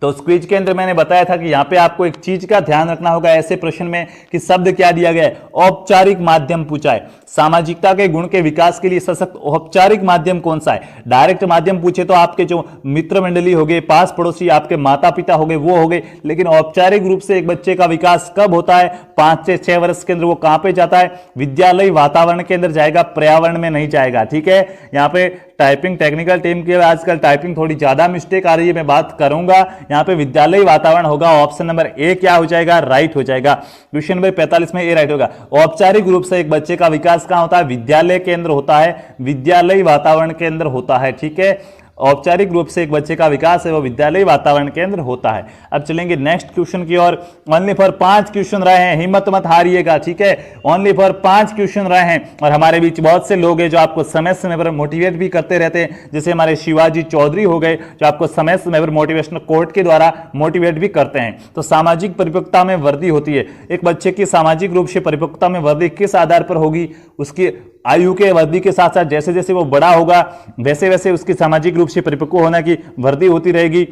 तो उस क्विज के अंदर मैंने बताया था कि यहां पे आपको एक चीज का ध्यान रखना होगा ऐसे प्रश्न में कि शब्द क्या दिया गया है? औपचारिक माध्यम पूछा है। सामाजिकता के गुण के विकास के लिए सशक्त औपचारिक माध्यम कौन सा है? डायरेक्ट माध्यम पूछे तो आपके जो मित्र मंडली हो गए, पास पड़ोसी, आपके माता पिता हो गए, वो हो गए, लेकिन औपचारिक रूप से एक बच्चे का विकास कब होता है? 5 से 6 वर्ष के अंदर। वो कहां पे जाता है? विद्यालय वातावरण के अंदर जाएगा, पर्यावरण में नहीं जाएगा, ठीक है। यहाँ पे टाइपिंग टेक्निकल टीम की आजकल टाइपिंग थोड़ी ज्यादा मिस्टेक आ रही है, मैं बात करूंगा। यहां पे विद्यालय वातावरण होगा, ऑप्शन नंबर ए क्या हो जाएगा? राइट हो जाएगा। क्वेश्चन नंबर 45 में ए राइट होगा। औपचारिक रूप से एक बच्चे का विकास कहां होता है? विद्यालय के अंदर होता है, विद्यालय वातावरण के अंदर होता है, ठीक है। औपचारिक रूप से एक बच्चे का विकास है वो विद्यालय वातावरण के अंदर होता है। अब चलेंगे नेक्स्ट क्वेश्चन की ओर। ओनली फॉर 5 क्वेश्चन रहे हैं, हिम्मत मत हारिएगा, ठीक है। ओनली फॉर 5 क्वेश्चन रहे हैं और हमारे बीच बहुत से लोग हैं जो आपको समय समय पर मोटिवेट भी करते रहते हैं, जैसे हमारे शिवाजी चौधरी हो गए जो आपको समय समय पर मोटिवेशनल कोट के द्वारा मोटिवेट भी करते हैं। तो सामाजिक परिपक्वता में वृद्धि होती है। एक बच्चे की सामाजिक रूप से परिपक्वता में वृद्धि किस आधार पर होगी? उसकी आयु के वृद्धि के साथ साथ जैसे जैसे वो बड़ा होगा वैसे वैसे उसकी सामाजिक रूप से परिपक्व होने की वृद्धि होती रहेगी।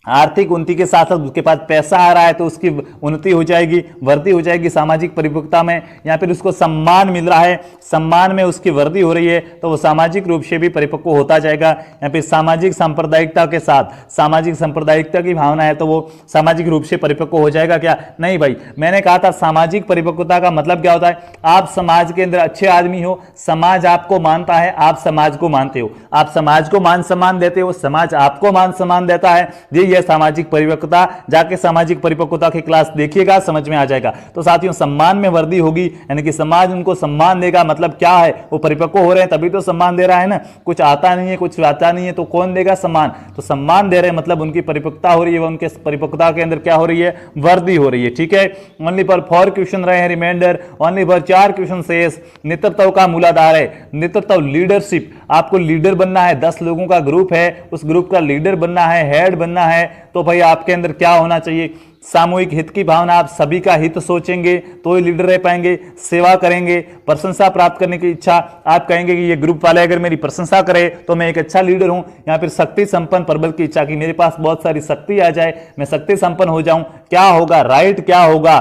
आर्थिक उन्नति के साथ साथ उसके पास पैसा आ रहा है तो उसकी उन्नति हो जाएगी, वृद्धि हो जाएगी सामाजिक परिपक्वता में, या फिर उसको सम्मान मिल रहा है, सम्मान में उसकी वृद्धि हो रही है तो वो सामाजिक रूप से भी परिपक्व होता जाएगा। या फिर सामाजिक सांप्रदायिकता के साथ, सामाजिक सांप्रदायिकता की भावना है तो वो सामाजिक रूप से परिपक्व हो जाएगा। क्या नहीं भाई, मैंने कहा था सामाजिक परिपक्वता का मतलब क्या होता है, आप समाज के अंदर अच्छे आदमी हो, समाज आपको मानता है, आप समाज को मानते हो, आप समाज को मान सम्मान देते हो, समाज आपको मान सम्मान देता है, ये सामाजिक परिपक्वता। जाके सामाजिक परिपक्वता की क्लास देखिएगा, समझ में आ जाएगा। तो साथियों सम्मान में वृद्धि होगी, यानी कि समाज उनको सम्मान देगा, मतलब क्या है, वो परिपक्व हो रहे हैं तभी तो सम्मान दे रहा है ना, कुछ आता नहीं है, कुछ आता नहीं है तो कौन देगा सम्मान, तो सम्मान दे रहे हैं मतलब उनकी परिपक्वता हो रही है, उनके परिपक्वता के अंदर क्या हो रही है, वृद्धि हो रही है। ठीक है, ओनली पर 4 क्वेश्चन रहे हैं रिमाइंडर, ओनली पर 4 क्वेश्चन शेष। नेतृत्व का मूलाधार है, नेतृत्व लीडरशिप, आपको लीडर बनना है, 10 लोगों का ग्रुप है, उस ग्रुप का लीडर बनना है, हेड बनना है, तो भाई आपके अंदर क्या होना चाहिए, सामूहिक हित की भावना, आप सभी का हित सोचेंगे तो ही लीडर रह पाएंगे, सेवा करेंगे, प्रशंसा प्राप्त करने की इच्छा, आप कहेंगे कि ये ग्रुप वाले अगर मेरी प्रशंसा करे तो मैं एक अच्छा लीडर हूं, या फिर शक्ति संपन्न प्रबल की इच्छा कि मेरे पास बहुत सारी शक्ति आ जाए, मैं शक्ति संपन्न हो जाऊं, क्या होगा, राइट क्या होगा,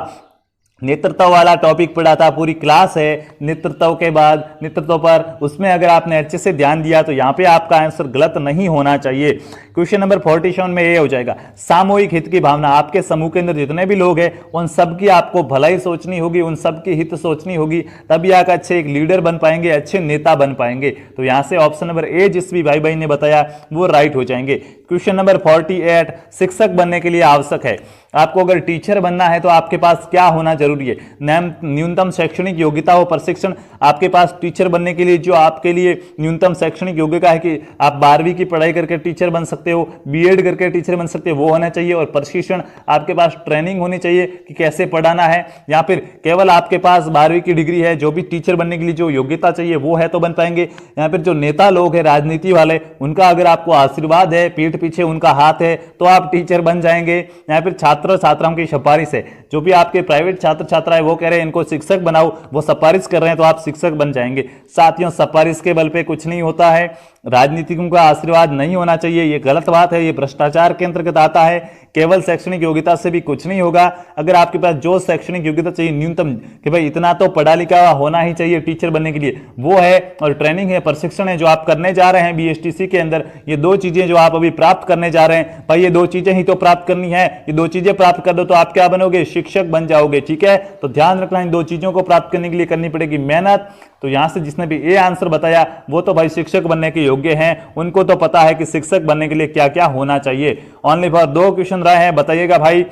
नेतृत्व वाला टॉपिक पढ़ा था, पूरी क्लास है नेतृत्व के बाद, नेतृत्व पर, उसमें अगर आपने अच्छे से ध्यान दिया तो यहां पे आपका आंसर गलत नहीं होना चाहिए। क्वेश्चन नंबर 47 में ये हो जाएगा, सामूहिक हित की भावना, आपके समूह के अंदर जितने भी लोग हैं उन सबकी आपको भलाई सोचनी होगी, उन सबकी हित सोचनी होगी, तभी आप अच्छे एक लीडर बन पाएंगे, अच्छे नेता बन पाएंगे। तो यहां से ऑप्शन नंबर ए जिस भी भाई बहन ने बताया वो राइट हो जाएंगे। क्वेश्चन नंबर 48, शिक्षक बनने के लिए आवश्यक है, आपको अगर टीचर बनना है तो आपके पास क्या होना जरूरी है, न्यूनतम शैक्षणिक योग्यता व प्रशिक्षण, आपके पास टीचर बनने के लिए जो आपके लिए न्यूनतम शैक्षणिक योग्यता है कि आप 12वीं की पढ़ाई करके टीचर बन सकते हो, बीएड करके टीचर बन सकते हो, वो होना चाहिए, और प्रशिक्षण, आपके पास ट्रेनिंग होनी चाहिए कि कैसे पढ़ाना है, या फिर केवल आपके पास 12वीं की डिग्री है, जो भी टीचर बनने के लिए जो योग्यता चाहिए वो है तो बन पाएंगे। या फिर जो नेता लोग हैं राजनीति वाले, उनका अगर आपको आशीर्वाद है, पीठ पीछे उनका हाथ है तो आप टीचर बन जाएंगे। या फिर छात्र छात्राओं की सिफारिश है, जो भी आपके प्राइवेट छात्र छात्रा है वो कह रहे हैं इनको शिक्षक बनाओ, वो सिफारिश कर रहे हैं तो आप शिक्षक बन जाएंगे। साथियों सिफारिश के बल पे कुछ नहीं होता है, राजनीतिकों का आशीर्वाद नहीं होना चाहिए, ये गलत बात है, ये भ्रष्टाचार के अंतर्गत आता है। केवल शैक्षणिक योग्यता से भी कुछ नहीं होगा, अगर आपके पास जो शैक्षणिक योग्यता चाहिए न्यूनतम कि भाई इतना तो पढ़ा लिखा होना ही चाहिए टीचर बनने के लिए, वो है, और ट्रेनिंग है, प्रशिक्षण है जो आप करने जा रहे हैं बीएसटीसी के अंदर, ये दो चीजें जो आप अभी प्राप्त करने जा रहे हैं, भाई ये दो चीजें ही तो प्राप्त करनी है, ये दो चीजें प्राप्त कर दो तो आप क्या बनोगे, शिक्षक बन जाओगे। ठीक है, तो ध्यान रखना इन दो चीजों को प्राप्त करने के लिए करनी पड़ेगी मेहनत। तो यहां से जिसने भी ए आंसर बताया वो तो भाई शिक्षक बनने के योग्य हैं, उनको तो पता है कि शिक्षक बनने के लिए क्या क्या होना चाहिए। ओनली फॉर 2 क्वेश्चन रहे हैं, बताइएगा भाई।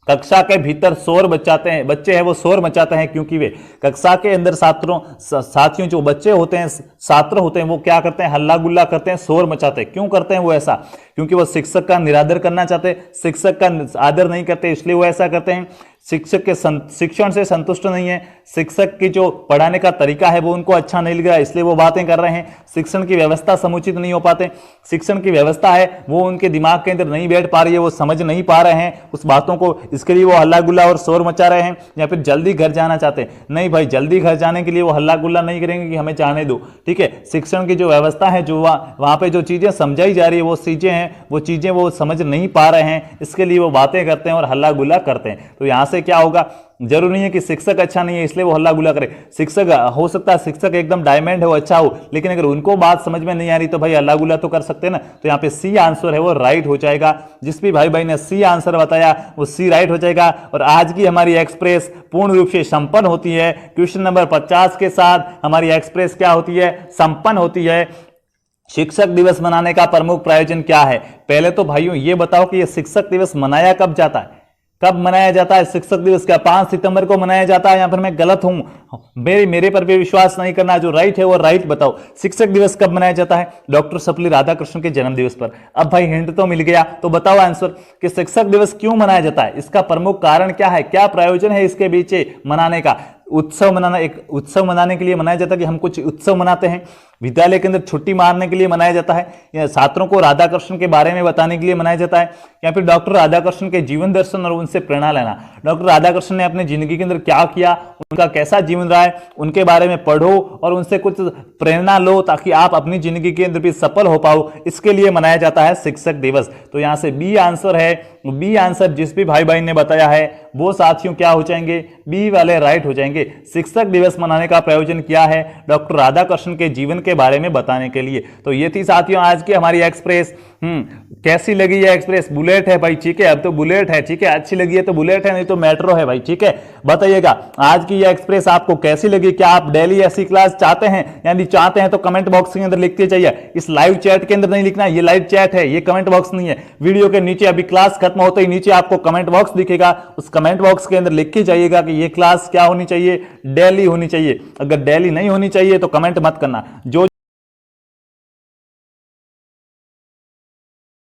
कक्षा के भीतर शोर मचाते हैं, बच्चे हैं वो शोर मचाते हैं क्योंकि वे कक्षा के अंदर साथियों जो बच्चे होते हैं, छात्र होते हैं, वो क्या करते हैं, हल्ला गुल्ला करते हैं, शोर मचाते हैं। क्यों करते हैं वो ऐसा, क्योंकि वो शिक्षक का निरादर करना चाहते हैं, शिक्षक का आदर नहीं करते, इसलिए वो ऐसा करते हैं। शिक्षक के शिक्षण से संतुष्ट नहीं है, शिक्षक की जो पढ़ाने का तरीका है वो उनको अच्छा नहीं लग रहा है, इसलिए वो बातें कर रहे हैं। शिक्षण की व्यवस्था समुचित नहीं हो पाते, शिक्षण की व्यवस्था है वो उनके दिमाग के अंदर नहीं बैठ पा रही है, वो समझ नहीं पा रहे हैं उस बातों को, इसके लिए वो हल्ला गुल्ला और शोर मचा रहे हैं। या फिर जल्दी घर जाना चाहते हैं, नहीं भाई जल्दी घर जाने के लिए वो हल्ला गुल्ला नहीं करेंगे कि हमें जाने दो। ठीक है, शिक्षण की जो व्यवस्था है, जो वहां पे जो चीजें समझाई जा रही है वो चीजें हैं, वो चीजें वो समझ नहीं पा रहे हैं, इसके लिए वो बातें करते हैं और हल्ला गुल्ला करते हैं। तो यहां से क्या होगा, जरूरी नहीं है कि शिक्षक अच्छा नहीं है इसलिए वो हल्ला गुल्ला करे, शिक्षक हो सकता है शिक्षक एकदम डायमंड हो, अच्छा हो, लेकिन अगर उनको बात समझ में नहीं आ रही तो भाई हल्ला गुल्ला तो कर सकते हैं ना। तो यहाँ पे सी आंसर है वो राइट हो जाएगा। जिस भी भाई ने सी आंसर बताया वो सी राइट हो जाएगा। और आज की हमारी एक्सप्रेस पूर्ण रूप से संपन्न होती है। क्वेश्चन नंबर 50 के साथ हमारी एक्सप्रेस क्या होती है, संपन्न होती है। शिक्षक दिवस मनाने का प्रमुख प्रायोजन क्या है? पहले तो भाइयों ये बताओ कि ये शिक्षक दिवस मनाया कब जाता है, कब मनाया जाता है शिक्षक दिवस? क्या 5 सितंबर को मनाया जाता है? या फिर मैं गलत हूं? मेरे पर भी विश्वास नहीं करना, जो राइट है वो राइट बताओ। शिक्षक दिवस कब मनाया जाता है? डॉक्टर सर्वपल्ली राधाकृष्णन के जन्म दिवस पर। अब भाई हिंट तो मिल गया, तो बताओ आंसर कि शिक्षक दिवस क्यों मनाया जाता है, इसका प्रमुख कारण क्या है, क्या प्रयोजन है इसके पीछे मनाने का? उत्सव मनाना, एक उत्सव मनाने के लिए मनाया जाता है कि हम कुछ उत्सव मनाते हैं। विद्यालय के अंदर छुट्टी मारने के लिए मनाया जाता है, या छात्रों को राधा कृष्ण के बारे में बताने के लिए मनाया जाता है, या फिर डॉक्टर राधा कृष्ण के जीवन दर्शन और उनसे प्रेरणा लेना। डॉक्टर राधा कृष्ण ने अपनी जिंदगी के अंदर क्या किया, उनका कैसा जीवन रहा है, उनके बारे में पढ़ो और उनसे कुछ प्रेरणा लो ताकि आप अपनी जिंदगी के अंदर भी सफल हो पाओ। इसके लिए मनाया जाता है शिक्षक दिवस। तो यहां से बी आंसर है। बी आंसर जिस भी भाई बहन ने बताया है वो साथियों क्या हो जाएंगे, बी वाले राइट हो जाएंगे। शिक्षक दिवस मनाने का प्रयोजन क्या है, डॉक्टर राधा कृष्ण के जीवन के बारे में बताने के लिए। तो ये थी साथियों आज की हमारी एक्सप्रेस। कैसी लगी ये एक्सप्रेस? बुलेट है भाई, ठीक है, अब तो बुलेट है, ठीक है, अच्छी लगी है तो बुलेट है, नहीं तो मेट्रो है भाई, ठीक है। बताइएगा आज की ये एक्सप्रेस आपको कैसी लगी? क्या आप डेली ऐसी क्लास चाहते हैं? यानी चाहते हैं तो कमेंट बॉक्स के अंदर लिखते जाइए। इस लाइव चैट के अंदर नहीं लिखना, ये लाइव चैट है, ये कमेंट बॉक्स नहीं है। वीडियो के नीचे अभी क्लास खत्म होते ही नीचे आपको कमेंट बॉक्स दिखेगा, उस कमेंट बॉक्स के अंदर लिख के जाइएगा कि ये क्लास क्या होनी चाहिए, डेली होनी चाहिए। अगर डेली नहीं होनी चाहिए तो कमेंट मत करना। जो